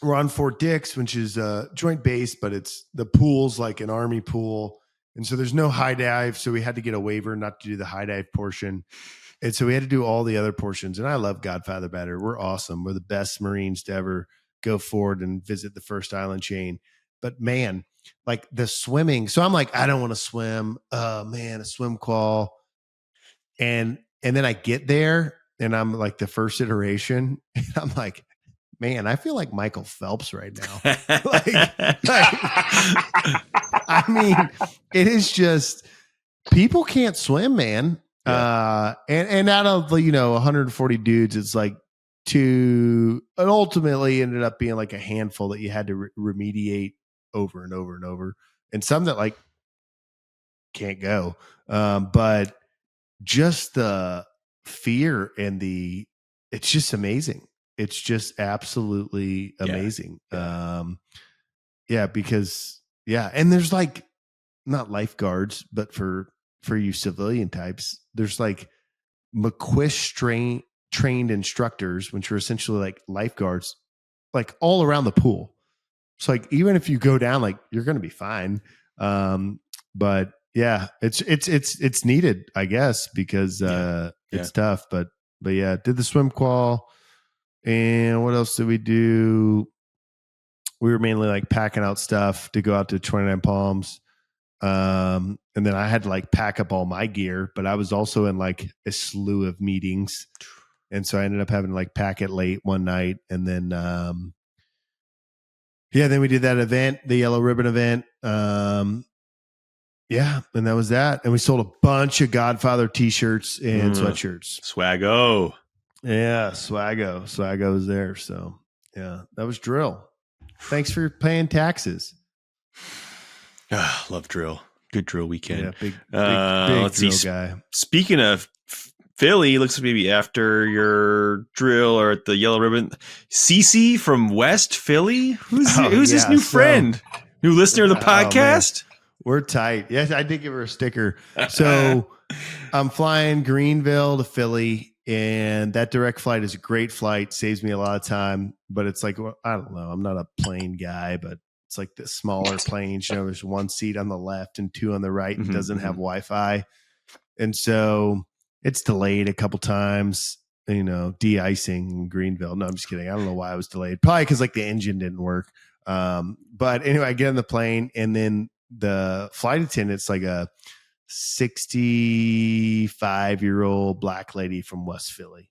we're on Fort Dix, which is joint base, but it's the pool's like an Army pool. And so there's no high dive. So we had to get a waiver not to do the high dive portion. And so we had to do all the other portions. And I love Godfather Batter. We're awesome. We're the best Marines to ever go forward and visit the first island chain. But man, like the swimming. So I'm like, I don't want to swim. Oh man, a swim qual. And then I get there and I'm like the first iteration. And I'm like, man, I feel like Michael Phelps right now. I mean, it is just people can't swim, man. Yeah. And out of 140 dudes, it's like it ultimately ended up being like a handful that you had to remediate over and over and over, and some that like can't go. But just the fear and it's just amazing. It's just absolutely amazing. Yeah. Because and there's like not lifeguards, but for you civilian types, there's like McQuish trained instructors, which are essentially like lifeguards, like all around the pool. So like even if you go down, like you're going to be fine. But yeah, it's needed, I guess, because it's tough. But yeah, did the swim qual. And what else did we do? We were mainly like packing out stuff to go out to 29 Palms. And then I had to like pack up all my gear, but I was also in like a slew of meetings. And so I ended up having to like pack it late one night. And then, then we did that event, the Yellow Ribbon event. And that was that. And we sold a bunch of Godfather t-shirts and sweatshirts. Swaggo. Yeah, Swaggo was there. So yeah, that was drill. Thanks for paying taxes. Love drill. Good drill weekend. Yeah, big let's drill guy. Speaking of Philly, looks like maybe after your drill or at the Yellow Ribbon, Cece from West Philly. Who's this new friend? New listener of the podcast? We're tight. Yes, I did give her a sticker. So I'm flying Greenville to Philly. And that direct flight is a great flight, saves me a lot of time. But it's like, I don't know. I'm not a plane guy, but it's like the smaller planes. There's one seat on the left and two on the right, and doesn't have Wi-Fi. And so it's delayed a couple times, de-icing in Greenville. No, I'm just kidding. I don't know why I was delayed. Probably because like the engine didn't work. But anyway, I get on the plane, and then the flight attendant's like a 65-year-old black lady from West Philly.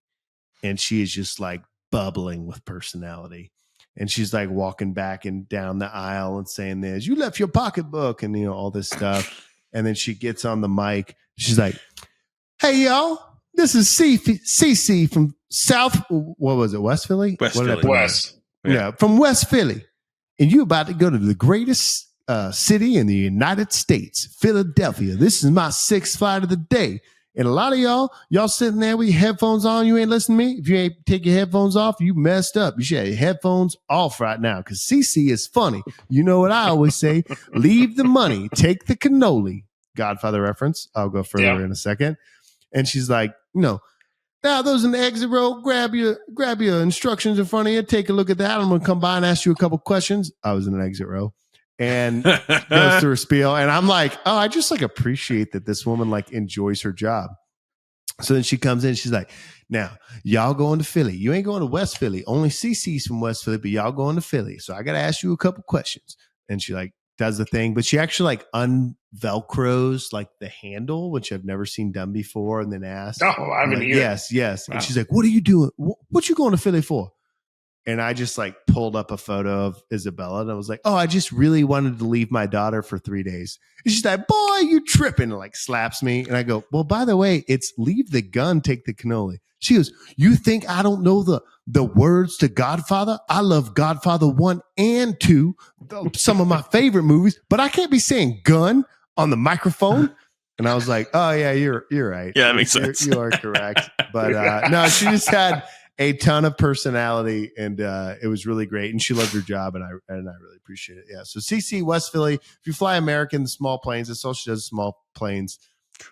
And she is just like bubbling with personality. And she's like walking back and down the aisle and saying this, you left your pocketbook and, all this stuff. And then she gets on the mic. She's like, hey, y'all, this is Cece from South. What was it? West Philly? West. Yeah, from West Philly. And you about to go to the greatest city in the United States, Philadelphia. This is my 6th flight of the day. And a lot of y'all sitting there with your headphones on, you ain't listening to me. If you ain't take your headphones off, you messed up. You should have your headphones off right now because CC is funny. You know what I always say? Leave the money, take the cannoli. Godfather reference. I'll go further in a second. And she's like, now those in the exit row, grab your instructions in front of you. Take a look at that. I'm going to come by and ask you a couple questions. I was in an exit row. And goes through a spiel, and I'm like, oh, I just like appreciate that this woman like enjoys her job. So then she comes in, she's like, now y'all going to Philly. You ain't going to West Philly. Only CC's from West Philly, but y'all going to Philly. So I got to ask you a couple questions. And she like does the thing, but she actually like unvelcros like the handle, which I've never seen done before, and then asked. Oh, I haven't like, either. Yes. Wow. And she's like, what are you doing? What you going to Philly for? And I just like pulled up a photo of Isabella and I was like, oh, I just really wanted to leave my daughter for 3 days. And she's like, boy, you tripping, and like slaps me. And I go, well, by the way, it's leave the gun, take the cannoli. She goes, you think I don't know the words to Godfather? I love Godfather 1 and 2, some of my favorite movies, but I can't be saying gun on the microphone. And I was like, oh yeah, you're right. Yeah, that makes sense. You are correct. But no, she just had a ton of personality, and it was really great. And she loved her job, and I really appreciate it. Yeah. So CC, West Philly. If you fly American, the small planes, that's all she does, small planes.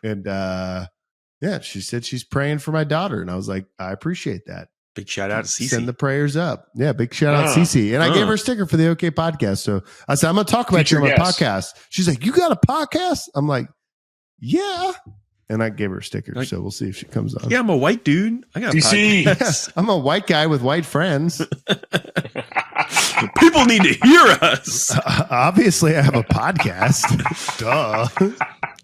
And yeah, she said she's praying for my daughter, and I was like, I appreciate that. Big shout out to CC. Send the prayers up. Yeah, big shout out CC. And I gave her a sticker for the OK podcast. So I said, I'm going to talk about you on my podcast. She's like, you got a podcast? I'm like, yeah. And I gave her a sticker, so we'll see if she comes on. Yeah, I'm a white dude. I got a podcast. I'm a white guy with white friends. People need to hear us. Obviously, I have a podcast. Duh.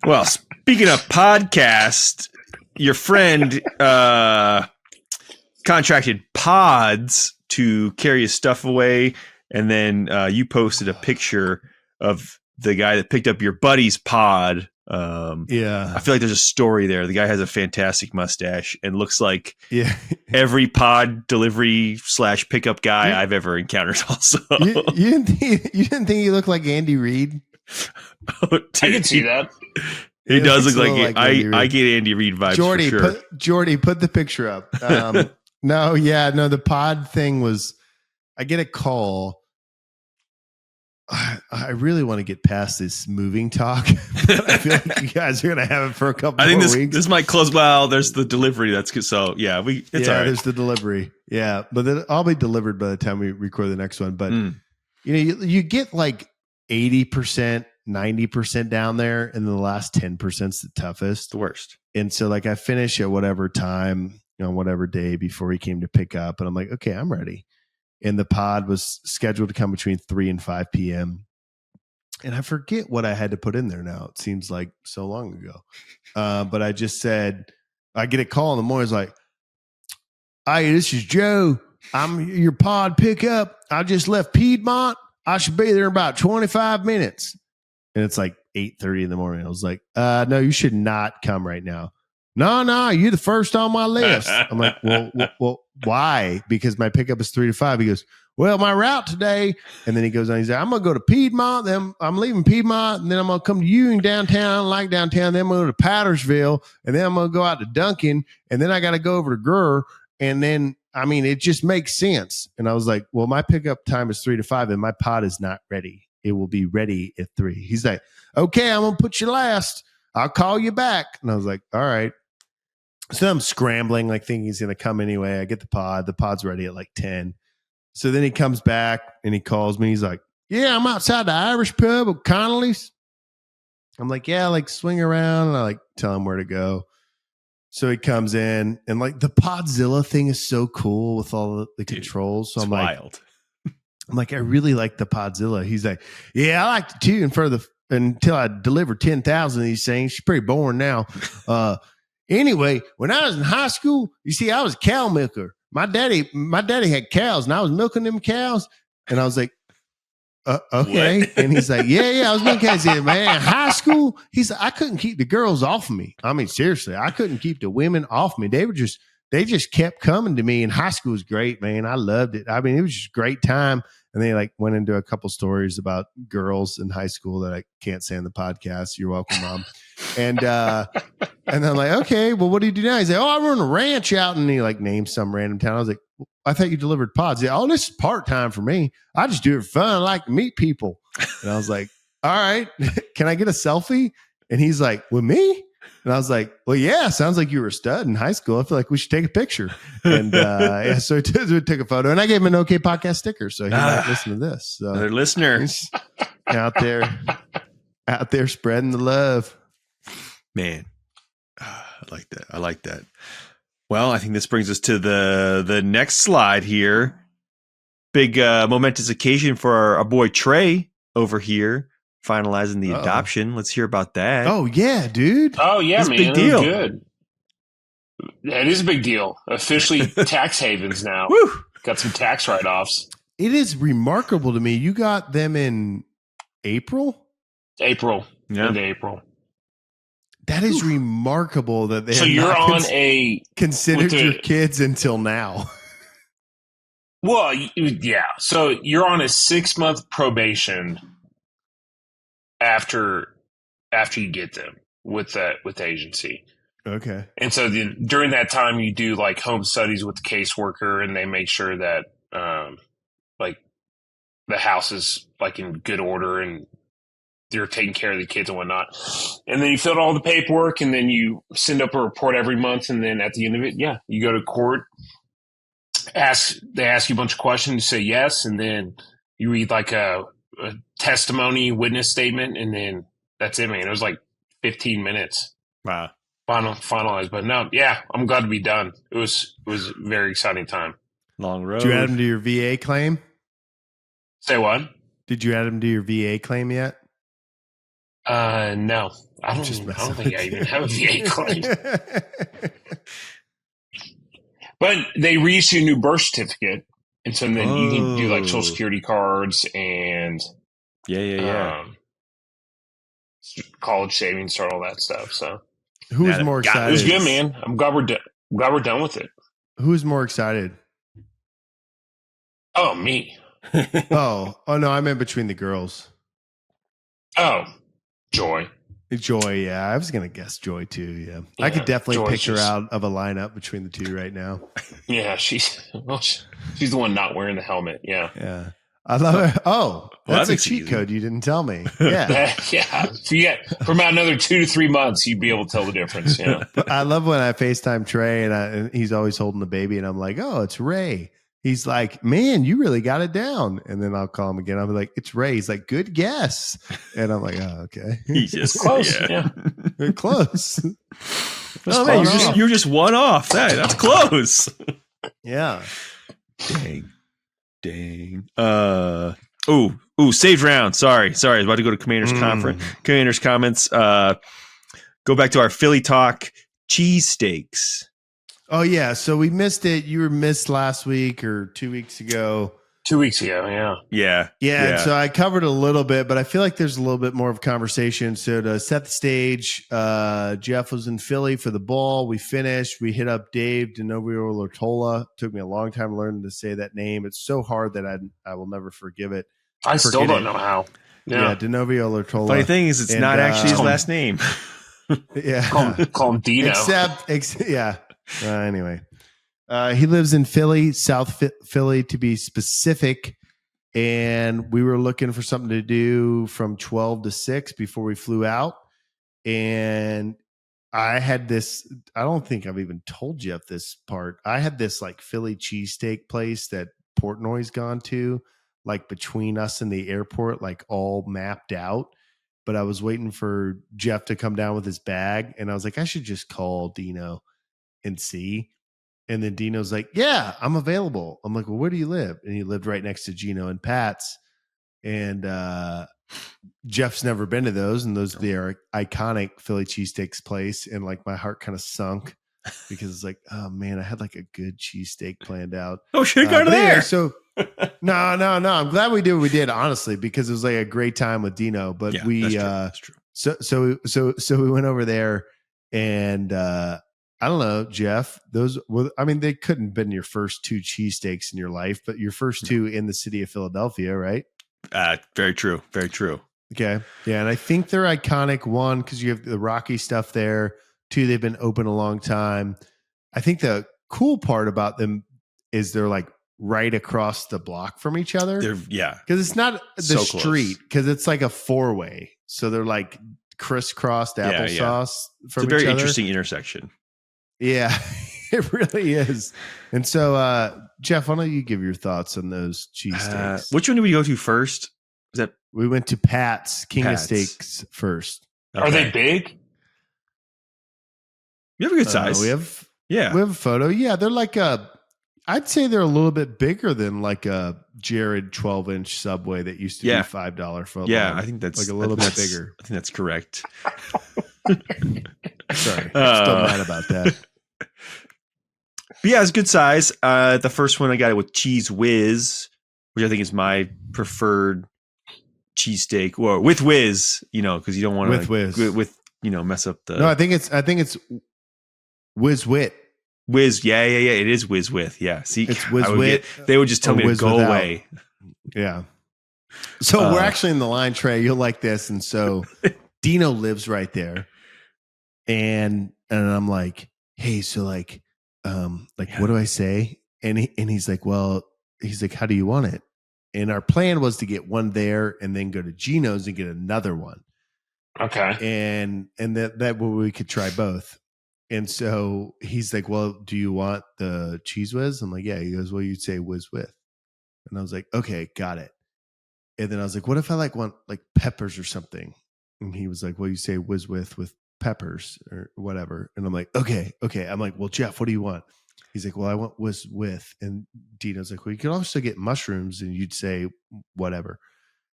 Well, speaking of podcast, your friend contracted pods to carry his stuff away, and then you posted a picture of the guy that picked up your buddy's pod. I feel like there's a story there. The guy has a fantastic mustache and looks like every pod delivery / pickup guy I've ever encountered. Also, you didn't think he looked like Andy Reid? I can see that. He does look like I get Andy Reid vibes. Jordy, for sure. Jordy, put the picture up. No, the pod thing was. I get a call. I really want to get past this moving talk, but I feel like you guys are going to have it for a couple more weeks. This might close. Well, there's the delivery. That's good. So yeah, all right. There's the delivery. Yeah. But then I'll be delivered by the time we record the next one. But you get like 80%, 90% down there. And then the last 10% is the toughest, the worst. And so like I finish at whatever time, on whatever day before he came to pick up. And I'm like, okay, I'm ready. And the pod was scheduled to come between 3 and 5 p.m. And I forget what I had to put in there now. It seems like so long ago. But I just said, I get a call in the morning. It's like, hey, this is Joe. I'm your pod pickup. I just left Piedmont. I should be there in about 25 minutes. And it's like 8:30 in the morning. I was like, no, you should not come right now. No, you're the first on my list. I'm like, well, why? Because my pickup is 3 to 5. He goes, well, my route today. And then he goes on, he's like, I'm going to go to Piedmont. Then I'm leaving Piedmont. And then I'm going to come to Ewing downtown. I like downtown. Then I'm going to go to Pattersville. And then I'm going to go out to Duncan. And then I got to go over to Gurr. And then, it just makes sense. And I was like, well, my pickup time is 3 to 5 and my pod is not ready. It will be ready at 3. He's like, okay, I'm going to put you last. I'll call you back. And I was like, all right. So I'm scrambling, like thinking he's going to come anyway. I get the pod. The pod's ready at like 10. So then he comes back and he calls me. He's like, yeah, I'm outside the Irish pub at Connolly's. I'm like, yeah, like swing around. And I like tell him where to go. So he comes in and like the Podzilla thing is so cool with all the controls. So I'm wild. I really like the Podzilla. He's like, yeah, I liked it too. And until I delivered 10,000 of these things, she's pretty boring now. Anyway, when I was in high school, you see, I was a cow milker. My daddy had cows, and I was milking them cows. And I was like, okay. What? And he's like, yeah, I was milking cows. He said, man, high school. He's like, I couldn't keep the girls off of me. Seriously, I couldn't keep the women off me. They just kept coming to me. And high school was great, man. I loved it. It was just a great time. And they like went into a couple stories about girls in high school that I can't say on the podcast. You're welcome, Mom. And I'm like, okay, well, what do you do now? He's like, oh, I run a ranch out, and he like named some random town. I was like, I thought you delivered pods. He's like, oh, this is part-time for me. I just do it for fun. I like to meet people. And I was like, all right, can I get a selfie? And he's like, with me? And I was like, well, yeah, sounds like you were a stud in high school. I feel like we should take a picture. And yeah, so we took a photo, and I gave him an OK Podcast sticker. So he might listen to this. So another listener out there spreading the love. Man, I like that. Well, I think this brings us to the next slide here. Big momentous occasion for our boy Trey over here. Finalizing the adoption. Let's hear about that. Oh, yeah, dude. Oh, yeah, That's man. a big deal. Good. It is a big deal. Officially tax havens now. Woo. Got some tax write-offs. It is remarkable to me. You got them in April? Into April. That is remarkable that they So you're on considered your kids until now. Well, yeah. So you're on a 6-month probation after you get them with the agency. Okay. And so during that time, you do like home studies with the caseworker, and they make sure that like the house is like in good order and they're taking care of the kids and whatnot. And then you fill out all the paperwork, and then you send up a report every month. And then at the end of it, yeah, you go to court. They ask you a bunch of questions. You say yes, and then you read like a testimony, witness statement, and then that's it, man. It was like 15 minutes. Wow. Finalized. But no, yeah, I'm glad to be done. It was a very exciting time. Long road. Did you add them to your VA claim? Say what? Did you add them to your VA claim yet? No. I don't think I even have a VA claim. But they reissue a new birth certificate. And so then you can do like Social Security cards and college savings, start all that stuff. So who was more excited? It was good, man. I'm glad we're done with it. Who's more excited? Oh, me. oh no, I meant between the girls. Oh, Joy. Yeah. I was gonna guess Joy too. Yeah, I could definitely picture out of a lineup between the two right now. Yeah, she's the one not wearing the helmet. Yeah. I love her. Oh, that's a cheat code you didn't tell me. Yeah. Yeah. For about another 2 to 3 months, you'd be able to tell the difference. Yeah. I love when I FaceTime Trey and he's always holding the baby, and I'm like, oh, it's Ray. He's like, man, you really got it down. And then I'll call him again. I'll be like, it's Ray. He's like, good guess. And I'm like, oh, okay. He's just close. Yeah. We're close. Oh, man, you're just one off. That's close. Yeah. Dang. Saved round. Sorry. I was about to go to Commander's conference. Commander's comments. Go back to our Philly talk. Cheesesteaks. Oh, yeah. So we missed it. You were missed last week or 2 weeks ago. 2 weeks ago, yeah. Yeah. So I covered a little bit, but I feel like there's a little bit more of a conversation. So to set the stage, Jeff was in Philly for the ball. We finished. We hit up Dave DeNovio Lortola. Took me a long time to learn to say that name. It's so hard that I will never forgive it. I still don't know how. Yeah, DeNovio Lortola. Funny thing is, it's not actually his last name. Yeah. Call him Dino. Yeah. Anyway, he lives in Philly, South Philly to be specific. And we were looking for something to do from 12 to 6 before we flew out. And I had this, I don't think I've even told Jeff this part. I had this like Philly cheesesteak place that Portnoy's gone to, like between us and the airport, like all mapped out. But I was waiting for Jeff to come down with his bag. And I was like, I should just call Dino and see. And then Dino's like, yeah, I'm available. I'm like, well, where do you live? And he lived right next to Gino and Pat's. And Jeff's never been to those. And those are iconic Philly cheesesteaks place. And like my heart kind of sunk because it's like, oh man, I had like a good cheesesteak planned out. Oh, should go to there. Anyway, so no. I'm glad we did what we did, honestly, because it was like a great time with Dino. But that's true. So we went over there, and I don't know, Jeff. Those were, I mean, they couldn't have been your first 2 cheesesteaks in your life, but your first 2 in the city of Philadelphia, right? Very true. Very true. Okay. Yeah. And I think they're iconic. 1, because you have the Rocky stuff there. 2, they've been open a long time. I think the cool part about them is they're like right across the block from each other. Because it's not the street, because it's like a 4-way. So they're like crisscrossed applesauce from it's a very each other. Interesting intersection. Yeah, it really is. And so, Jeff, why don't you give your thoughts on those cheesesteaks? Which one did we go to first? We went to Pat's King of Steaks first. Okay. Are they big? You have a good size. We have a photo. Yeah, they're like I'd say they're a little bit bigger than like a Jared 12-inch Subway that used to be $5 foot. Yeah, I think that's like a little bit bigger. I think that's correct. Sorry, I'm still mad about that. But yeah, it's good size. The first one I got it with Cheese Whiz, which I think is my preferred cheesesteak. Or with Whiz, because you don't want to mess up the. No, I think it's Whiz Wit. Whiz, yeah. It is Whiz with, yeah. See, it's Whiz Wit. They would just tell me to go away. Yeah. So we're actually in the line, Trey. You'll like this, and so Dino lives right there, and I'm like, hey, so what do I say? And he's like, how do you want it? And our plan was to get one there and then go to Gino's and get another one. Okay. And that way we could try both. And so he's like, well, do you want the cheese whiz? I'm like, yeah. He goes, well, you'd say whiz with. And I was like, okay, got it. And then I was like, what if I want like peppers or something? And he was like, well, you say whiz with peppers or whatever. And I'm like, okay. I'm like, well, Jeff, what do you want? He's like, well, I want whiz with. And Dino's like, well, you can also get mushrooms, and you'd say whatever.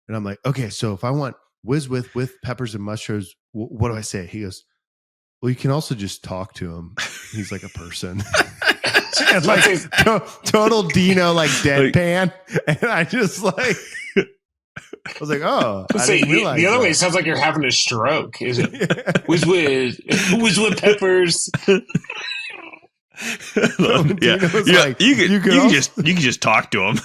And I'm like, okay, so if I want whiz with peppers and mushrooms, what do I say? He goes, well, you can also just talk to him. He's like a person. And like total Dino, like deadpan. And I just like, I was like, oh. The other way sounds like you're having a stroke. Is it? Whiz with peppers. Yeah. You can just talk to him.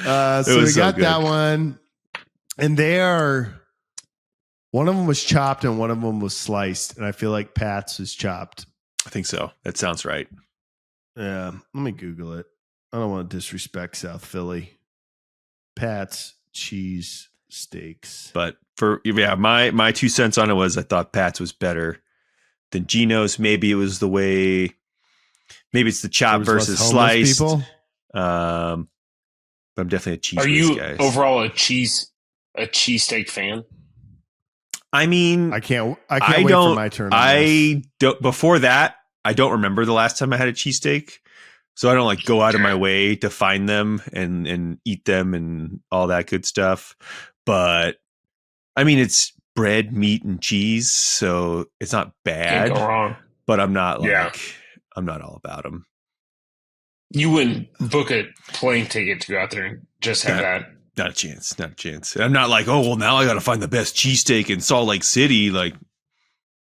So we got that one. And they are. One of them was chopped and one of them was sliced. And I feel like Pat's is chopped. I think so. That sounds right. Yeah. Let me Google it. I don't want to disrespect South Philly. Pat's cheese steaks. But my 2 cents on it was I thought Pat's was better than Gino's. Maybe it was the way, maybe it's the chop versus sliced. People. But I'm definitely a cheese. Are you guy. Overall a cheesesteak fan? I mean, I can't wait for my turn. Before that, I don't remember the last time I had a cheesesteak. So I don't go out of my way to find them and eat them and all that good stuff. But I mean, it's bread, meat, and cheese, so it's not bad. Can't go wrong. But I'm not I'm not all about them. You wouldn't book a plane ticket to go out there and just have that. Not a chance. Not a chance. I'm not like, oh, well, now I got to find the best cheesesteak in Salt Lake City.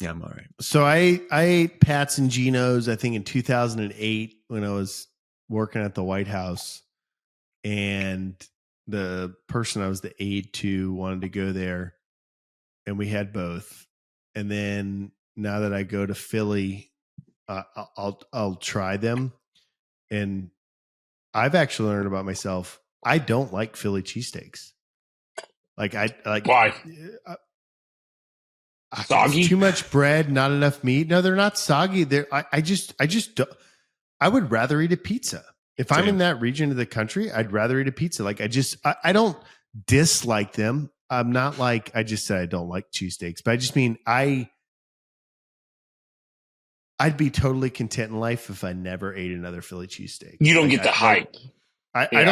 Yeah, I'm all right. So I ate Pat's and Gino's, I think, in 2008 when I was working at the White House. And the person I was the aide to wanted to go there. And we had both. And then now that I go to Philly, I'll try them. And I've actually learned about myself. I don't like Philly cheesesteaks. Why? Soggy? Too much bread, not enough meat. No, they're not soggy. I just don't. I would rather eat a pizza. If I'm in that region of the country, I'd rather eat a pizza. I don't dislike them. I'm not like, I just said I don't like cheesesteaks, but I just mean I'd be totally content in life if I never ate another Philly cheesesteak. You don't get the hype. I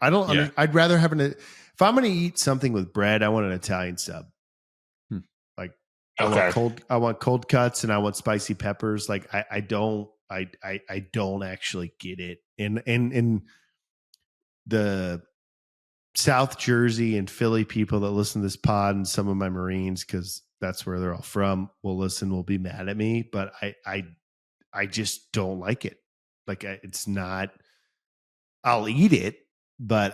don't. I'd rather have if I'm going to eat something with bread, I want an Italian sub. I want cold cuts and I want spicy peppers. I don't actually get it. In the South Jersey and Philly people that listen to this pod and some of my Marines, because that's where they're all from will be mad at me, but I just don't like it. Like it's not, I'll eat it, but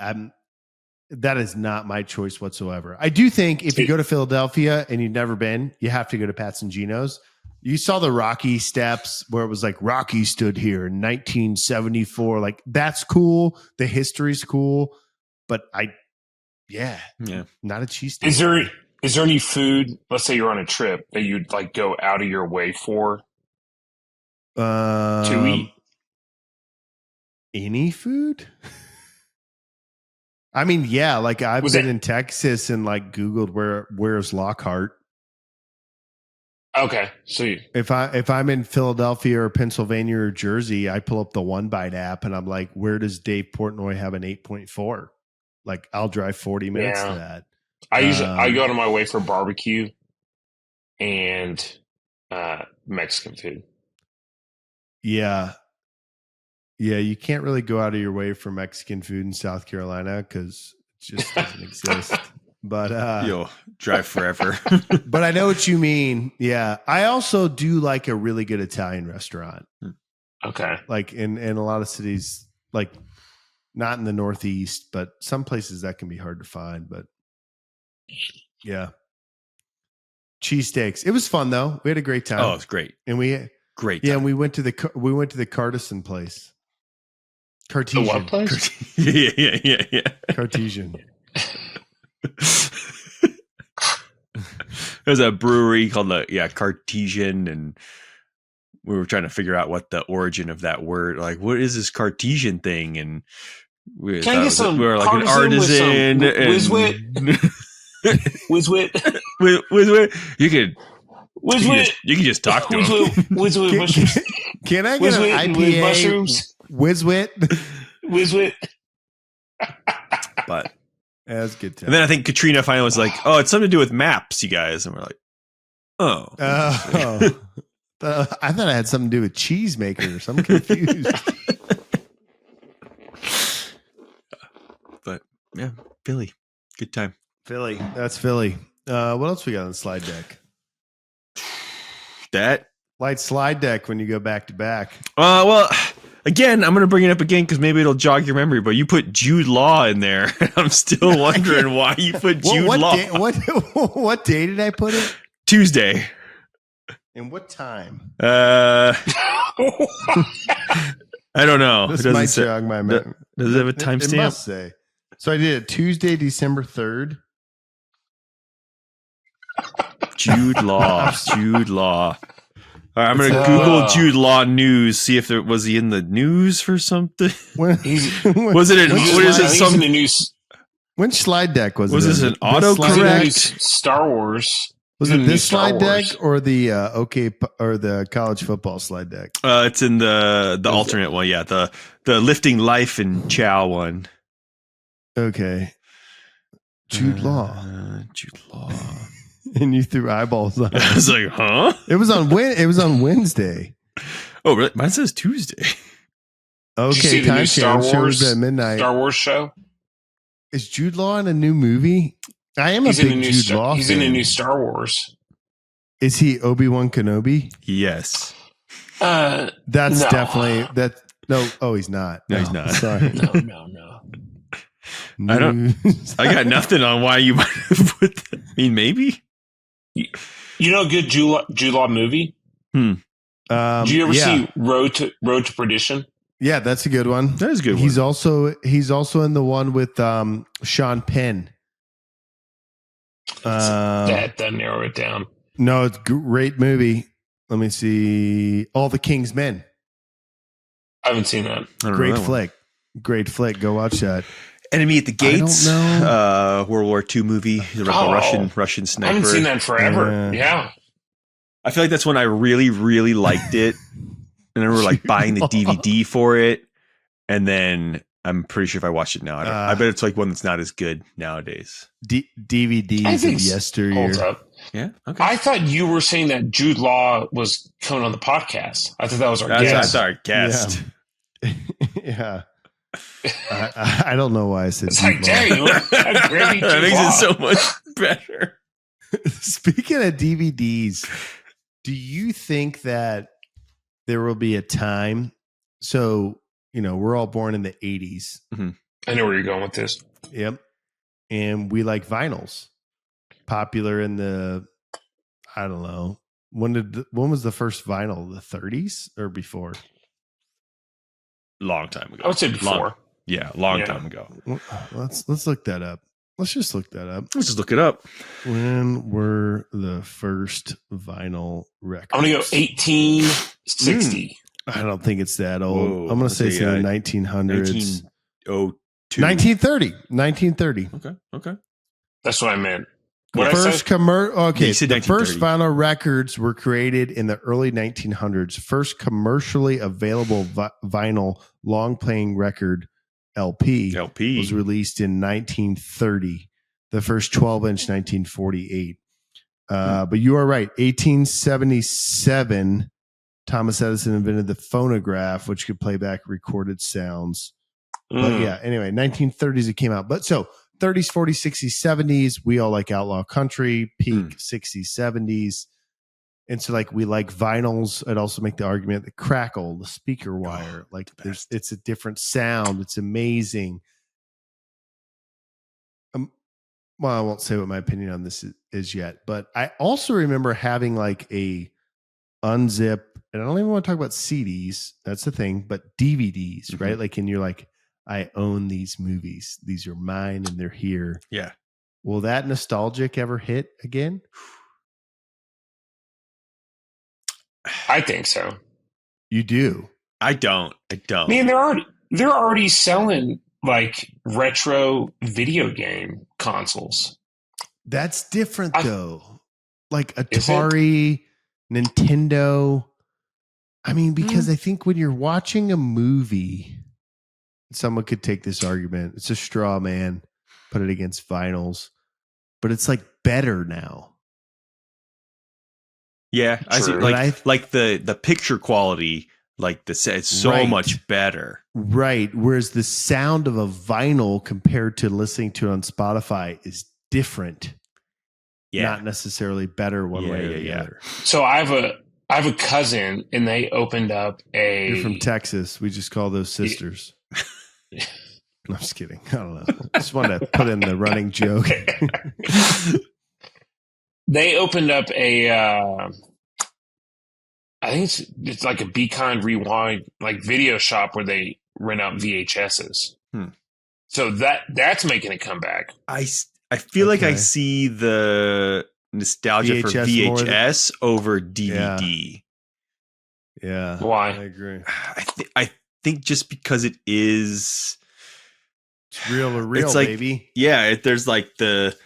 that is not my choice whatsoever. I do think if you go to Philadelphia and you've never been, you have to go to Pat's and Gino's. You saw the Rocky steps where it was like Rocky stood here in 1974. Like that's cool. The history's cool, but not a cheesesteak. Is there any food, let's say you're on a trip, that you'd like go out of your way for to eat? Any food? I mean, yeah, like I've been in Texas and like Googled where's Lockhart. Okay, so if I'm in Philadelphia or Pennsylvania or Jersey, I pull up the One Bite app and I'm like, where does Dave Portnoy have an 8.4? Like I'll drive 40 minutes to that. I go out of my way for barbecue and Mexican food. Yeah. Yeah, you can't really go out of your way for Mexican food in South Carolina because it just doesn't exist. But you'll drive forever. But I know what you mean. Yeah. I also do like a really good Italian restaurant. Okay. Like in a lot of cities, like not in the Northeast, but some places that can be hard to find. But yeah. Cheesesteaks. It was fun though. We had a great time. Oh, it's great. And great. Yeah, time. and we went to the Cartesian place. Cartesian. The what place? Yeah. Cartesian. There's a brewery called Cartesian, and we were trying to figure out what the origin of that word. Like, what is this Cartesian thing? And we were like an artisan. Whizwit. You could just talk to him. Whizwit. Can I get an IPA? Mushrooms. Whizwit. But that was good time. And then I think Katrina finally was like, "Oh, it's something to do with maps, you guys." And we're like, "Oh." I thought it had something to do with cheesemakers. I'm confused. But yeah, Philly, good time. Philly, that's Philly. What else we got on the slide deck? That light slide deck when you go back to back. Well, again, I'm going to bring it up again because maybe it'll jog your memory. But you put Jude Law in there. I'm still wondering why you put Jude Law. What day did I put it? Tuesday. And what time? I don't know. This might jog my memory. Does it have a timestamp? It must say. So I did it Tuesday, December 3rd. Jude Law. All right, I'm going to Google Jude Law news, see if there was he in the news for something. He's in the news. When slide deck was it? Was this an autocorrect? Star Wars. Was it this slide deck or the or the college football slide deck? It's in the alternate one, yeah. The lifting life and chow one. Okay. Jude Law. And you threw eyeballs on it. I was like, huh? It was on Wednesday. Oh, really? Mine says Tuesday. Okay, time Star Wars at midnight. Star Wars show. Is Jude Law in a new movie? I am a big Jude Law fan. He's in a new Star Wars. Is he Obi-Wan Kenobi? Yes. That's no. Definitely that. No, oh, he's not. No, he's not. Sorry. No. I got nothing on why you might have put that. I mean, maybe. You know a good Jude Law movie? Did you ever see Road to Perdition? Yeah, that's a good one. That is a good one. He's also in the one with Sean Penn. That narrow it down. No, it's a great movie. Let me see. All the King's Men. I haven't seen that. Great flick. Go watch that. Enemy at the Gates. I don't know. World War II movie. The Russian sniper. I haven't seen that in forever. Yeah. I feel like that's when I really, really liked it. And I remember like buying the DVD for it. And then I'm pretty sure if I watched it now, I bet it's like one that's not as good nowadays. DVDs of yesteryear. Holds up. Yeah. Okay. I thought you were saying that Jude Law was coming on the podcast. I thought that was our guest. That's our guest. Yeah. I don't know why I said it's like, dang, that makes it so much better. Speaking of DVDs, do you think that there will be a time? So, we're all born in the 80s. Mm-hmm. I know where you're going with this. Yep. And we like vinyls. Popular in the, I don't know. When was the first vinyl? The 30s or before? Long time ago. I would say before. Long time ago. Let's look that up. Let's just look that up. Let's just look it up. When were the first vinyl records? I'm going to go 1860. I don't think it's that old. Whoa, I'm going to say it's in the 1900s. 1902. 1930. Okay. That's what I meant. The first vinyl records were created in the early 1900s. First commercially available vinyl long-playing record LP was released in 1930. The first 12-inch 1948. But you are right. 1877, Thomas Edison invented the phonograph, which could play back recorded sounds. But yeah, anyway, 1930s it came out. But so 30s, 40s, 60s, 70s, we all like outlaw country, peak 60s, 70s. And so we like vinyls. I'd also make the argument the crackle, the speaker wire, it's a different sound. It's amazing. Well, I won't say what my opinion on this is yet, but I also remember having a unzip, and I don't even want to talk about CDs. That's the thing, but DVDs, right? And you're like, I own these movies. These are mine and they're here. Yeah. Will that nostalgic ever hit again? I think so. You do? I don't. Man, they're already selling retro video game consoles. That's different though. Like Atari, Nintendo. I mean, because I think when you're watching a movie, someone could take this argument. It's a straw man, put it against vinyls, but it's better now. Yeah, I see. The picture quality, it's so much better. Right. Whereas the sound of a vinyl compared to listening to it on Spotify is different. Yeah. Not necessarily better one way or the other. So I have a cousin, and they opened up a. You're from Texas. We just call those sisters. I'm just kidding. I don't know. I just want to put in the running joke. They opened up a, I think it's like a Beacon Rewind, video shop where they rent out VHSs. So that's making a comeback. I feel like I see the nostalgia VHS for VHS over DVD. Yeah. Why? I agree. I think just because it is. It's real or real, baby. Yeah, there's the.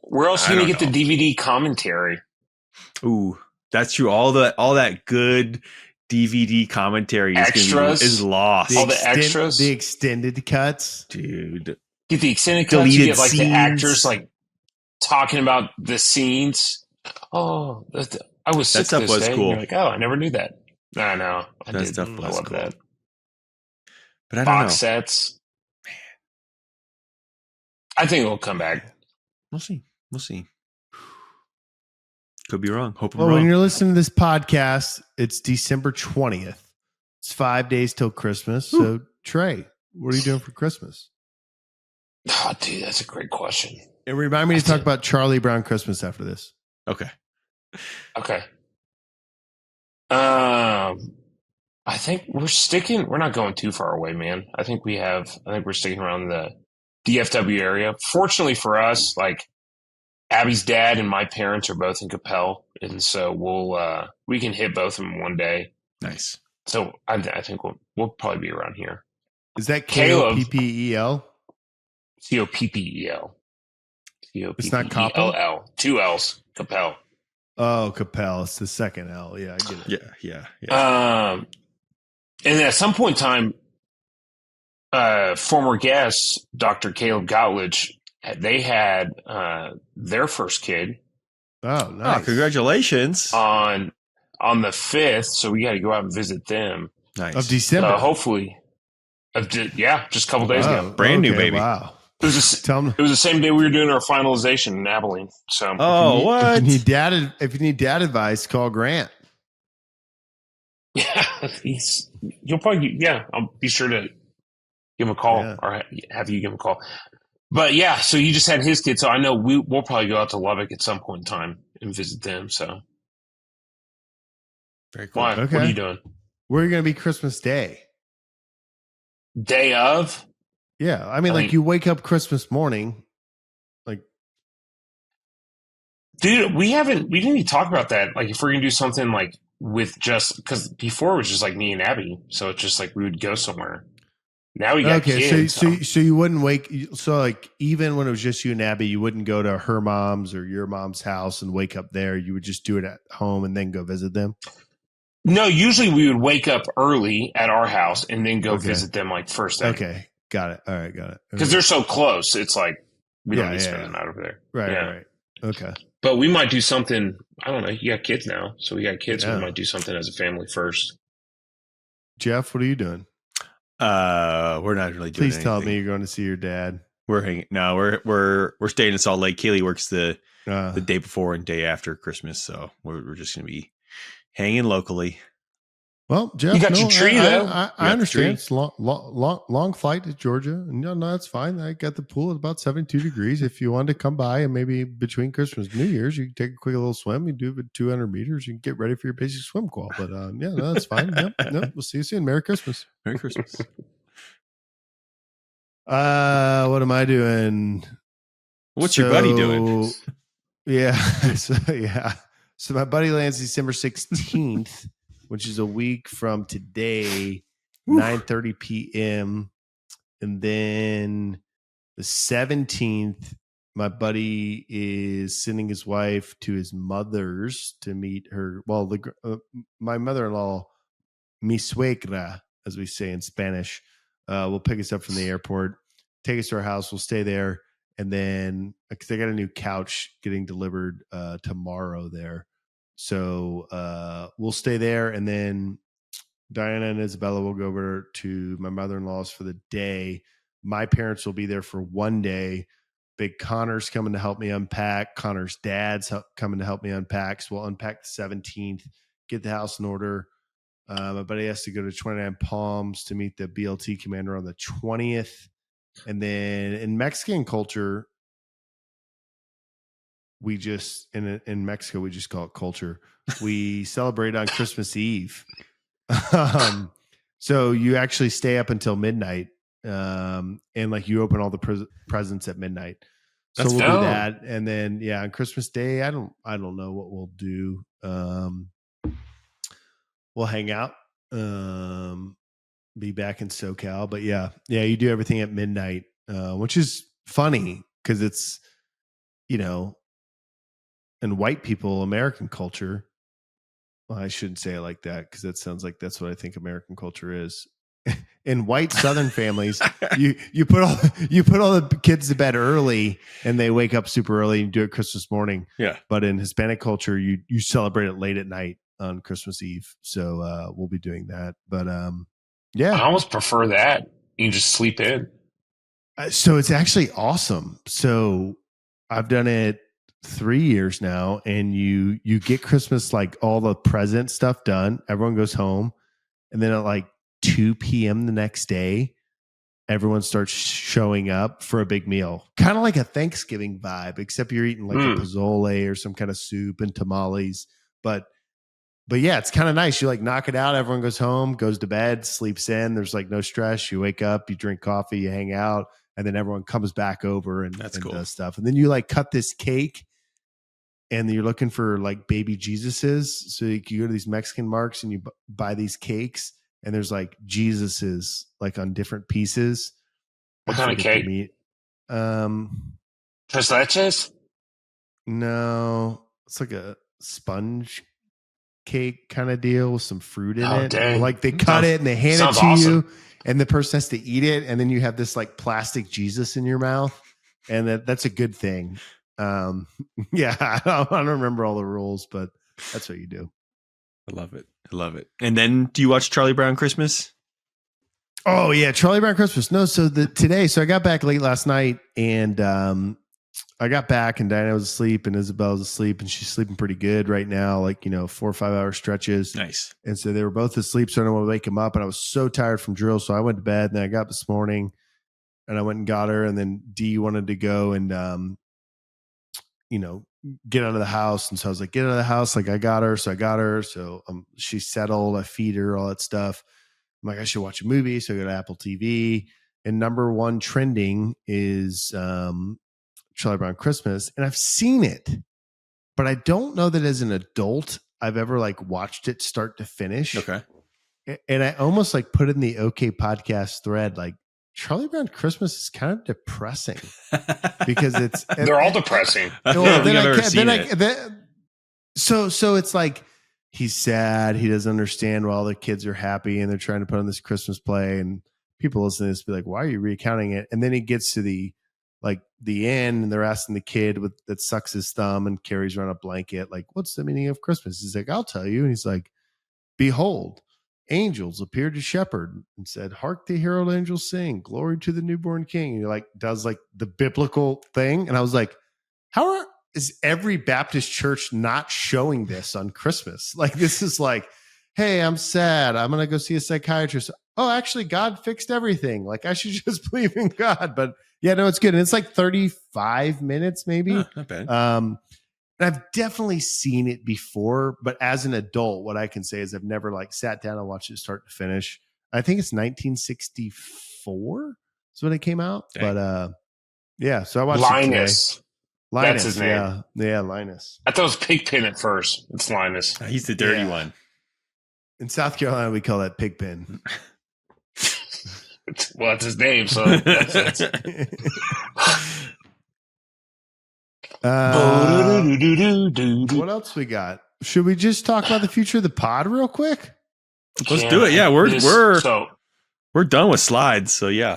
Where else are you going to get the DVD commentary? Ooh, that's true. All that good DVD commentary is lost. All the extras, the extended cuts, dude. Get the extended cuts. You get the actors talking about the scenes. Oh, I was sick this day. Cool. You're like, oh, I never knew that. No, I that did. Stuff was I love cool. that. But I don't know. Box sets. I think it'll come back. We'll see. Could be wrong. Hope I'm wrong. When you're listening to this podcast, it's December 20th. It's 5 days till Christmas. Ooh. So, Trey, what are you doing for Christmas? Oh, dude, that's a great question. And remind me to talk about Charlie Brown Christmas after this. Okay. I think we're not going too far away, man. I think we're sticking around the DFW area. Fortunately for us, Abby's dad and my parents are both in Capel, and so we can hit both of them one day. Nice. So I think we'll probably be around here. Is that Koppel? Coppel. It's not Koppel? 2 L's. Capel. Oh, Capel. It's the second L. Yeah, I get it. Yeah. And at some point in time, former guest, Dr. Caleb Gottlich, they had their first kid. Oh, nice. Oh, congratulations. On the 5th, so we got to go out and visit them. Nice. Of December. Hopefully. Just a couple days ago. Brand new baby. Wow. It was the same day we were doing our finalization in Abilene. So, what? If you need dad advice, call Grant. Yeah, you'll probably. Yeah, I'll be sure to give him a call or have you give him a call. But yeah, so you just had his kids, so I know we'll probably go out to Lubbock at some point in time and visit them. So, very cool. Why? Okay. What are you doing? Where are you going to be Christmas Day? Day of? Yeah, I mean, you wake up Christmas morning, like. Dude, we didn't even talk about that. Like, if we're gonna do something like with just because before it was just like me and Abby, so it's just like we would go somewhere. Now we got kids. So you wouldn't wake. So like even when it was just you and Abby, you wouldn't go to her mom's or your mom's house and wake up there. You would just do it at home and then go visit them. No, usually we would wake up early at our house and then go visit them like first thing. Okay, got it. All right, got it. Because they're so close, it's like we don't need to spend the night over there. Right. Okay. But we might do something. I don't know. You got kids now, so we got kids. So we might do something as a family first. Jeff, what are you doing? We're not really doing. Please tell me you're going to see your dad. We're hanging. No, we're staying in Salt Lake. Kaylee works the day before and day after Christmas, so we're just going to be hanging locally. Well, Jeff, you got your tree though. I understand. It's long flight to Georgia. No, that's fine. I got the pool at about 72 degrees. If you wanted to come by and maybe between Christmas and New Year's, you can take a quick little swim. You do it 200 meters. You can get ready for your basic swim qual. But yeah, no, that's fine. Yep. We'll see you soon. Merry Christmas. Merry Christmas. What am I doing? What's your buddy doing? Yeah. So my buddy lands December 16th. Which is a week from today, 9:30 p.m. And then the 17th, my buddy is sending his wife to his mother's to meet her. Well, my mother-in-law, mi suegra, as we say in Spanish, will pick us up from the airport, take us to our house. We'll stay there. And then, because they got a new couch getting delivered tomorrow there. So we'll stay there, and then Diana and Isabella will go over to my mother-in-law's for the day. My parents will be there for one day. Big Connor's coming to help me unpack. Connor's dad's coming to help me unpack. So we'll unpack the 17th, get the house in order. My buddy has to go to 29 Palms to meet the BLT commander on the 20th. And then in Mexican culture, we just in Mexico we just call it culture. We celebrate on Christmas Eve, so you actually stay up until midnight, and like you open all the presents at midnight. So we'll do that, and then on Christmas Day, I don't know what we'll do. We'll hang out, be back in SoCal, but yeah, you do everything at midnight, which is funny because it's and white people, American culture. Well, I shouldn't say it like that because that sounds like that's what I think American culture is. In white Southern families, you put all the kids to bed early and they wake up super early and do it Christmas morning. Yeah. But in Hispanic culture, you celebrate it late at night on Christmas Eve. So we'll be doing that. But yeah, I almost prefer that. You can just sleep in. So it's actually awesome. So I've done it 3 years now, and you get Christmas, like all the present stuff done. Everyone goes home, and then at like 2 p.m. the next day, everyone starts showing up for a big meal, kind of like a Thanksgiving vibe, except you're eating like a pozole or some kind of soup and tamales. But yeah, it's kind of nice. You like knock it out. Everyone goes home, goes to bed, sleeps in. There's like no stress. You wake up, you drink coffee, you hang out, and then everyone comes back over and cool. Does stuff. And then you like cut this cake. And you're looking for like baby Jesuses. So you go to these Mexican markets and you buy these cakes, and there's like Jesuses like on different pieces. What kind of cake? Tres leches? No, it's like a sponge cake kind of deal with some fruit in it. Dang. Like they cut it and they hand it to you, and the person has to eat it, and then you have this like plastic Jesus in your mouth, and that's a good thing. Yeah, I don't remember all the rules, but that's what you do. I love it. And then do you watch Charlie Brown Christmas? Oh yeah, Charlie Brown Christmas. No, so I got back late last night, and I got back, and Diana was asleep, and Isabel was asleep, and she's sleeping pretty good right now, like 4 or 5 hour stretches. Nice. And so they were both asleep, so I don't want to wake them up, and I was so tired from drill, so I went to bed, and then I got up this morning, and I went and got her, and then Dee wanted to go and get out of the house, and so I was like, get out of the house, like I got her, so she's settled, I feed her, all that stuff. I'm like, I should watch a movie. So I go to Apple TV, and number one trending is Charlie Brown Christmas. And I've seen it, but I don't know that as an adult, I've ever watched it start to finish. Okay. And I almost put in the OK podcast thread, Charlie Brown Christmas is kind of depressing because they're all depressing. So it's he's sad. He doesn't understand why all the kids are happy and they're trying to put on this Christmas play. And people listening to this be like, why are you recounting it? And then he gets to the end, and they're asking the kid that sucks his thumb and carries around a blanket, what's the meaning of Christmas? He's like, I'll tell you. And he's like, behold, angels appeared to shepherd and said, hark the herald angels sing, glory to the newborn king. And he does the biblical thing. And I was like, is every Baptist church not showing this on Christmas? This is hey, I'm sad, I'm gonna go see a psychiatrist. Oh, actually God fixed everything, I should just believe in God. But yeah, no, it's good. And it's 35 minutes maybe. Not bad. And I've definitely seen it before, but as an adult, what I can say is I've never sat down and watched it start to finish. I think it's 1964 is when it came out. Dang. But yeah, so I watched Linus. it today. Linus, that's his name. Yeah, Linus. I thought it was Pigpen at first. It's Linus. He's the dirty one. In South Carolina, we call that Pigpen. Well, that's his name, so that's what else we got? Should we just talk about the future of the pod real quick? Let's do it. Yeah, we're done with slides, so yeah.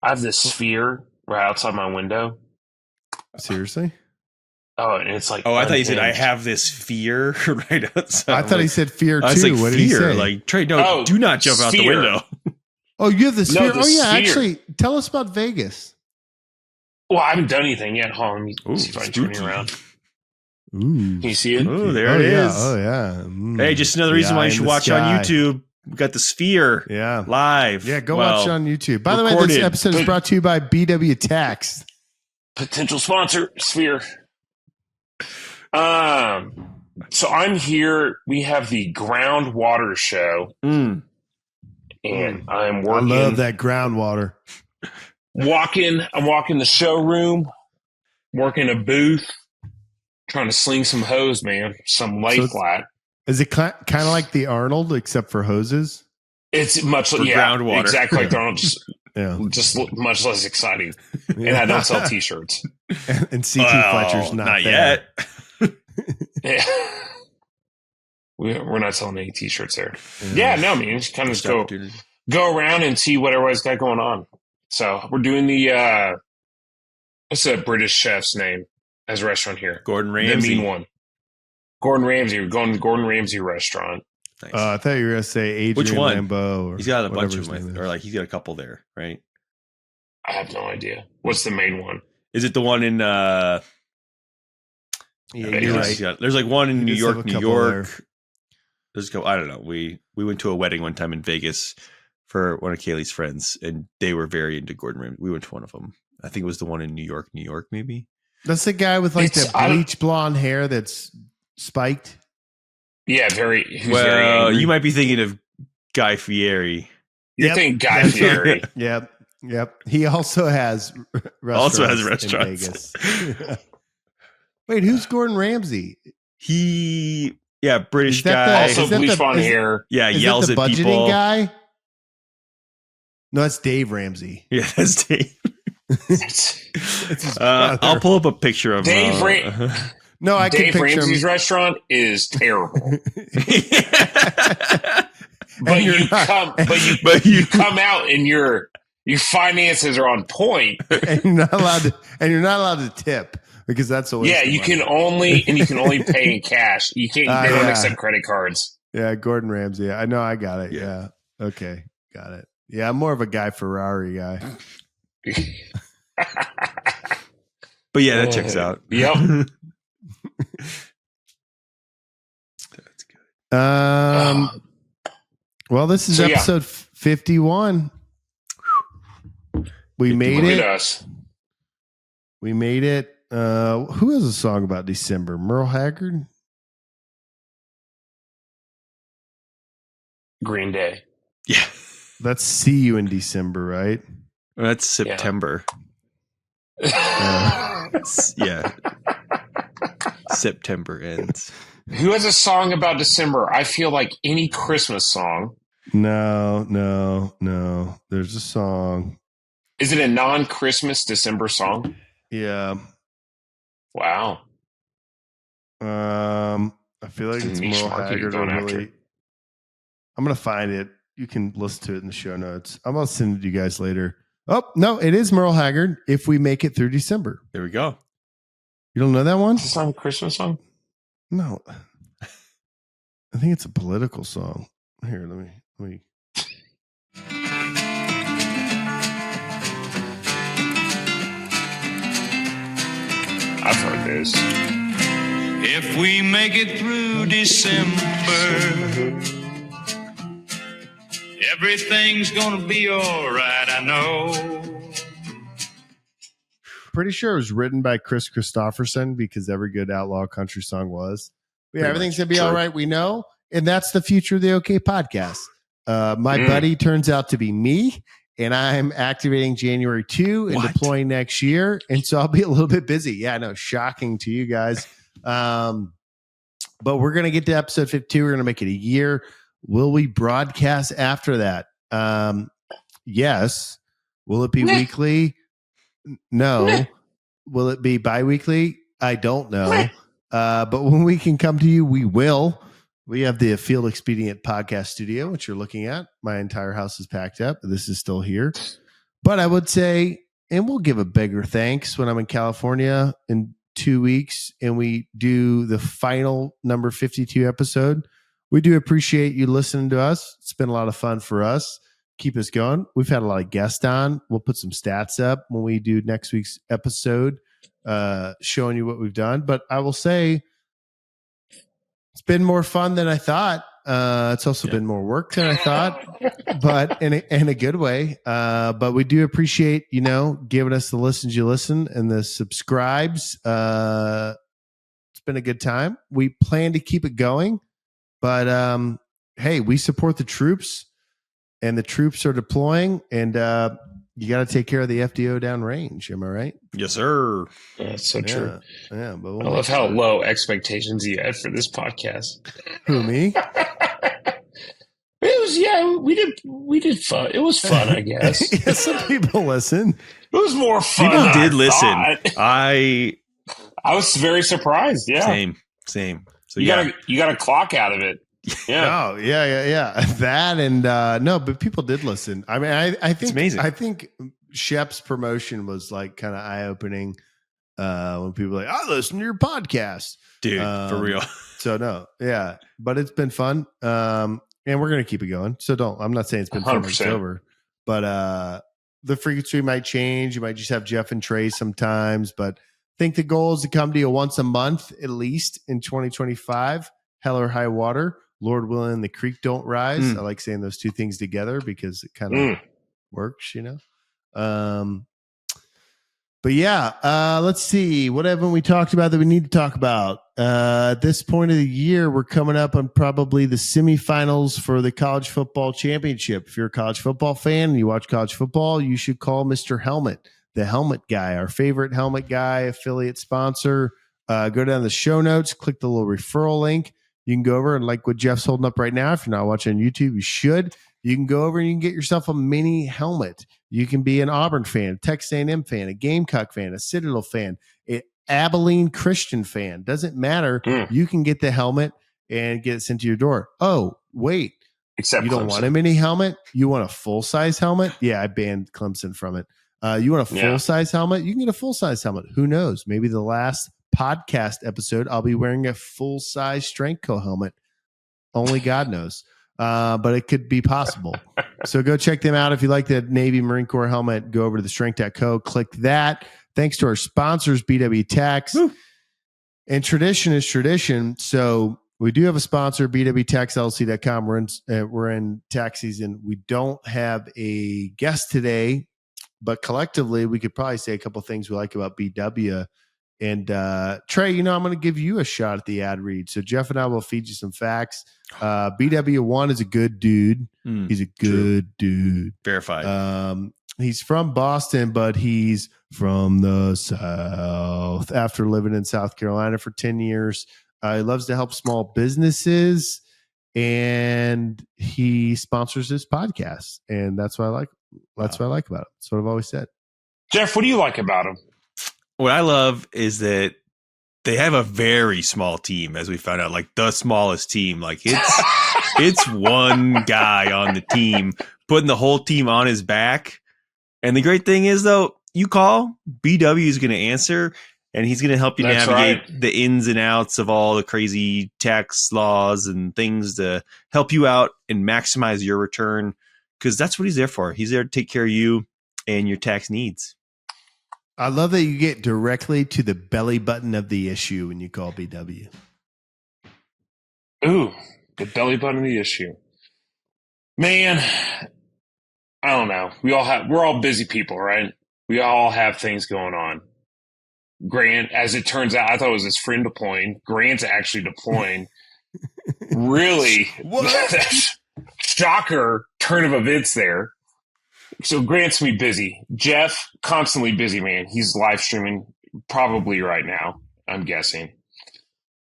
I have this sphere right outside my window. Seriously? Oh, and it's I thought you said I have this fear right outside. I thought he said fear too. What did he say? Trey, no, do not jump out the window. Oh, you have the sphere? No, sphere. Actually, tell us about Vegas. Well, I haven't done anything yet. Hold on, let me see if I can turn it around. Ooh. Can you see it? Oh, there it is. Oh, yeah. Hey, just another reason why you should watch on YouTube. We got the sphere live. Yeah, go watch it on YouTube. By the way, this episode is brought to you by BW Tax. Potential sponsor, Sphere. So I'm here. We have the groundwater show. And I'm working. I love that groundwater. I'm walking the showroom, working a booth, trying to sling some hose, man. Some lay flat. Is it kind of like the Arnold, except for hoses? It's much groundwater. Exactly like the Arnold. Just much less exciting. And I don't sell T-shirts. And CT Fletcher's not there. Yeah. We're not selling any T-shirts there. Yeah, no, I mean, just kind of go around and see what everybody's got going on. So we're doing the what's the British chef's name as a restaurant here? Gordon Ramsay. The mean one. Gordon Ramsay. We're going to the Gordon Ramsay restaurant. Nice. I thought you were going to say Adrian Which one? Lambeau. Or he's got a bunch of them, or he's got a couple there, right? I have no idea. What's the main one? Is it the one in yeah, you're right. There's one in New York. There's a couple, I don't know. We went to a wedding one time in Vegas for one of Kaylee's friends, and they were very into Gordon Ramsay. We went to one of them. I think it was the one in New York, maybe. That's the guy with the bleach blonde hair that's spiked. Yeah, very angry. You might be thinking of Guy Fieri. You're thinking Guy Fieri. Yep. He also has restaurants in Vegas. Wait, who's Gordon Ramsay? British guy. Also bleach blonde hair. Yeah, yells at budgeting people. Guy? No, that's Dave Ramsey. Yeah, that's Dave. I'll pull up a picture of Dave. No, I Dave can picture Ramsey's him. restaurant is terrible. But you come out and your finances are on point, and you're not allowed to tip because that's a waste of you money. can only pay in cash. You can't. They don't accept credit cards. Yeah, Gordon Ramsay. I know. I got it. Yeah. Okay. Got it. Yeah, I'm more of a Guy Ferrari guy. But yeah, that checks out. Yep. That's good. Well, this is episode 51. We made it. We made it. Who has a song about December? Merle Haggard? Green Day. Yeah. That's See You in December, right? That's September. Yeah. Yeah. September ends. Who has a song about December? I feel like any Christmas song. No. There's a song. Is it a non-Christmas December song? Yeah. Wow. I feel like it's Merle Haggard. Really, I'm gonna find it. You can listen to it in the show notes. I'm gonna send it to you guys later. Oh no, it is Merle Haggard. If We Make It Through December. There we go. You don't know that one? Is this not a Christmas song? No. I think it's a political song. Here, let me. I've heard this. If we make it through December, everything's gonna be all right, I know. Pretty sure it was written by Chris Christopherson because every good outlaw country song was. Yeah, everything's going to be all right, we know. And that's the future of the OK Podcast. My buddy turns out to be me, and I'm activating January 2 and deploying next year. And so I'll be a little bit busy. Yeah, no, shocking to you guys. But we're going to get to episode 52. We're going to make it a year. Will we broadcast after that? Yes. Will it be weekly? No. Will it be bi-weekly? I don't know. But when we can come to you, we will. We have the Field Expedient podcast studio, which you're looking at. My entire house is packed up. This is still here. But I would say, and we'll give a bigger thanks when I'm in California in 2 weeks and we do the final number 52 episode. We do appreciate you listening to us. It's been a lot of fun for us. Keep us going. We've had a lot of guests on. We'll put some stats up when we do next week's episode, showing you what we've done. But I will say it's been more fun than I thought. It's also been more work than I thought, but in a good way. But we do appreciate, giving us the listens you listen and the subscribes. It's been a good time. We plan to keep it going, but hey, we support the troops. And the troops are deploying, and you got to take care of the FDO downrange. Am I right? Yes, sir. That's so true. Yeah, but I love how low expectations you had for this podcast. Who, me? We did fun. It was fun, I guess. Yeah, some people listen. It was more fun. People did listen. Thought. I was very surprised. Yeah, same. So you got a clock out of it. Yeah. Oh, yeah. That and no, but people did listen. I mean, I think it's amazing. I think Shep's promotion was like kind of eye opening when people were like, I listen to your podcast, dude, for real. So no, yeah, but it's been fun, and we're gonna keep it going. So I'm not saying it's been 100%. Fun. It's over, but the frequency might change. You might just have Jeff and Trey sometimes, but I think the goal is to come to you once a month at least in 2025. Hell or high water. Lord willing, the creek don't rise. I like saying those two things together because it kind of works, But yeah, let's see. What haven't we talked about that we need to talk about? At this point of the year, we're coming up on probably the semifinals for the college football championship. If you're a college football fan and you watch college football, you should call Mr. Helmet, the helmet guy, our favorite helmet guy, affiliate sponsor. Go down the show notes, click the little referral link. You can go over and like what Jeff's holding up right now. If you're not watching on YouTube, you should. You can go over and you can get yourself a mini helmet. You can be an Auburn fan, Texas A&M fan, a Gamecock fan, a Citadel fan, an Abilene Christian fan. Doesn't matter. You can get the helmet and get it sent to your door. Oh, wait. Except you don't want a mini helmet? You want a full-size helmet? Yeah, I banned Clemson from it. You want a full-size helmet? You can get a full-size helmet. Who knows? Maybe the last podcast episode, I'll be wearing a full-size Strengthco helmet. Only God knows. but it could be possible. So go check them out. If you like the Navy Marine Corps helmet, go over to thestrength.co, click that. Thanks to our sponsors, BW Tax. Woo. And tradition is tradition. So we do have a sponsor, bwtaxllc.com. We're in tax season. We don't have a guest today, but collectively we could probably say a couple of things we like about BW. And Trey, I'm going to give you a shot at the ad read. So Jeff and I will feed you some facts. BW1 is a good dude. He's a good dude. Verified. He's from Boston, but he's from the South after living in South Carolina for 10 years. He loves to help small businesses, and he sponsors this podcast. And that's what I like. That's what I like about it. That's what I've always said. Jeff, what do you like about him? What I love is that they have a very small team, as we found out, like the smallest team. Like it's one guy on the team putting the whole team on his back. And the great thing is, though, you call, BW is going to answer, and he's going to help you navigate the ins and outs of all the crazy tax laws and things to help you out and maximize your return, because that's what he's there for. He's there to take care of you and your tax needs. I love that you get directly to the belly button of the issue when you call BW. Ooh, the belly button of the issue. Man, I don't know. We're all busy people, right? We all have things going on. Grant, as it turns out, I thought it was his friend deploying. Grant's actually deploying. Really? What? Shocker turn of events there. So Grant's me busy. Jeff, constantly busy, man. He's live streaming probably right now, I'm guessing.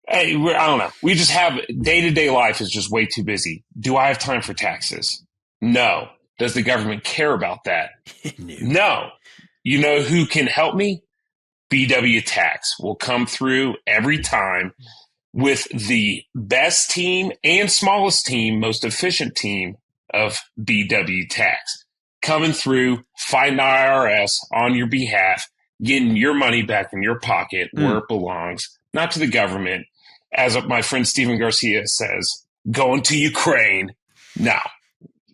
Hey, I don't know. We just have day-to-day life is just way too busy. Do I have time for taxes? No. Does the government care about that? No. You know who can help me? BW Tax will come through every time with the best team and smallest team, most efficient team of BW Tax. Coming through, fighting IRS on your behalf, getting your money back in your pocket where it belongs, not to the government. As my friend Stephen Garcia says, going to Ukraine. No,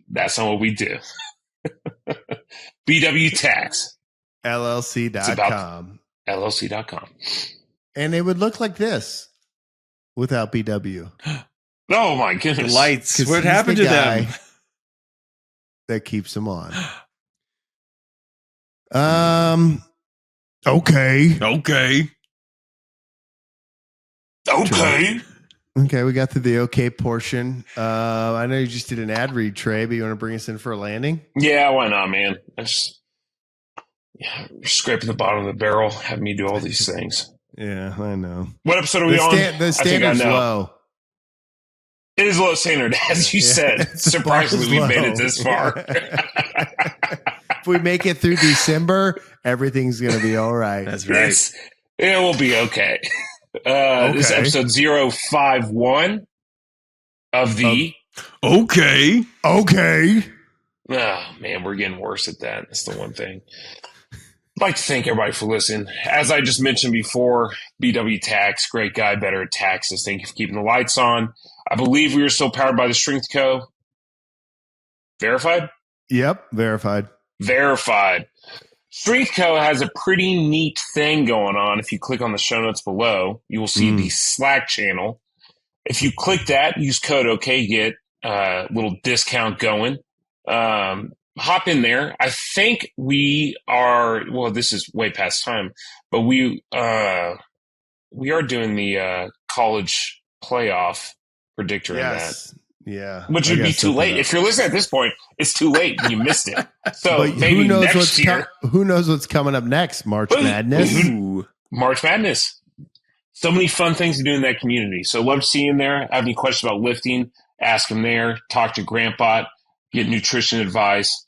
that's not what we do. BW Tax. LLC.com. LLC.com. And it would look like this without BW. Oh, my goodness. The lights. What happened to them? That keeps them on. Okay. Okay, we got to the okay portion. I know you just did an ad read, Trey, but you want to bring us in for a landing? Yeah, why not, man? Scraping the bottom of the barrel, having me do all these things. Yeah, I know. What episode are we on? The standard's low. It is low standard, as you said. Surprisingly, we made it this far. If we make it through December, everything's going to be all right. That's right. It will be okay. This is episode 051 of the... Okay. Oh, man, we're getting worse at that. That's the one thing. I'd like to thank everybody for listening. As I just mentioned before, BW Tax, great guy, better at taxes. Thank you for keeping the lights on. I believe we are still powered by the Strength Co. Verified? Yep, verified. Strength Co. has a pretty neat thing going on. If you click on the show notes below, you will see the Slack channel. If you click that, use code OK, get a little discount going. Hop in there. I think we are, well, this is way past time, but we are doing the college playoff predictor in that. Yeah. Which would be too late. If you're listening at this point, it's too late and you missed it. So but maybe who knows next year. Who knows what's coming up next? March Madness. March Madness. So many fun things to do in that community. So love to see you in there. Have any questions about lifting, ask them there. Talk to Grandpa, get nutrition advice.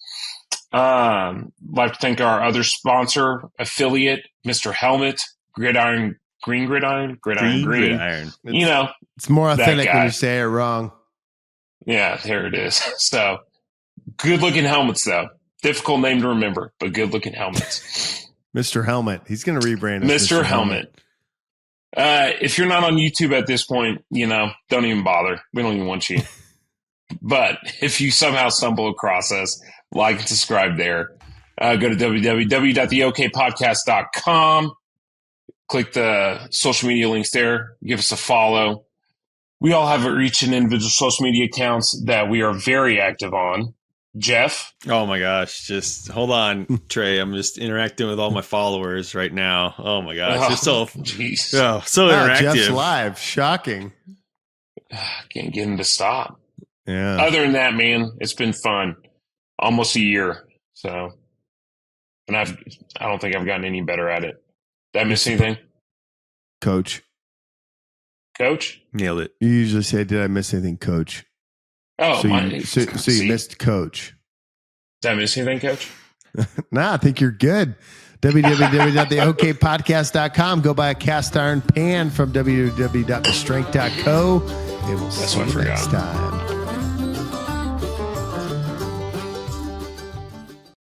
Like to thank our other sponsor, affiliate, Mr. Helmet, Green. You know, it's more authentic when you say it wrong. Yeah, there it is. So good looking helmets, though. Difficult name to remember, but good looking helmets. Mr. Helmet. He's going to rebrand us. Mr. Helmet. If you're not on YouTube at this point, don't even bother. We don't even want you. But if you somehow stumble across us, like and subscribe there. Go to www.theokpodcast.com. Click the social media links there. Give us a follow. We all have each an individual social media accounts that we are very active on. Jeff? Oh my gosh. Just hold on, Trey. I'm just interacting with all my followers right now. Oh my gosh. It's so interactive. Jeff's live. Shocking. Can't get him to stop. Yeah. Other than that, man, it's been fun. Almost a year. So, and I don't think I've gotten any better at it. Did I miss anything? Coach? Nailed it. You usually say, did I miss anything, Coach? Oh, so you missed Coach. Did I miss anything, Coach? Nah, I think you're good. www.theokpodcast.com. Go buy a cast iron pan from www.thestrength.co. And we'll see you next time.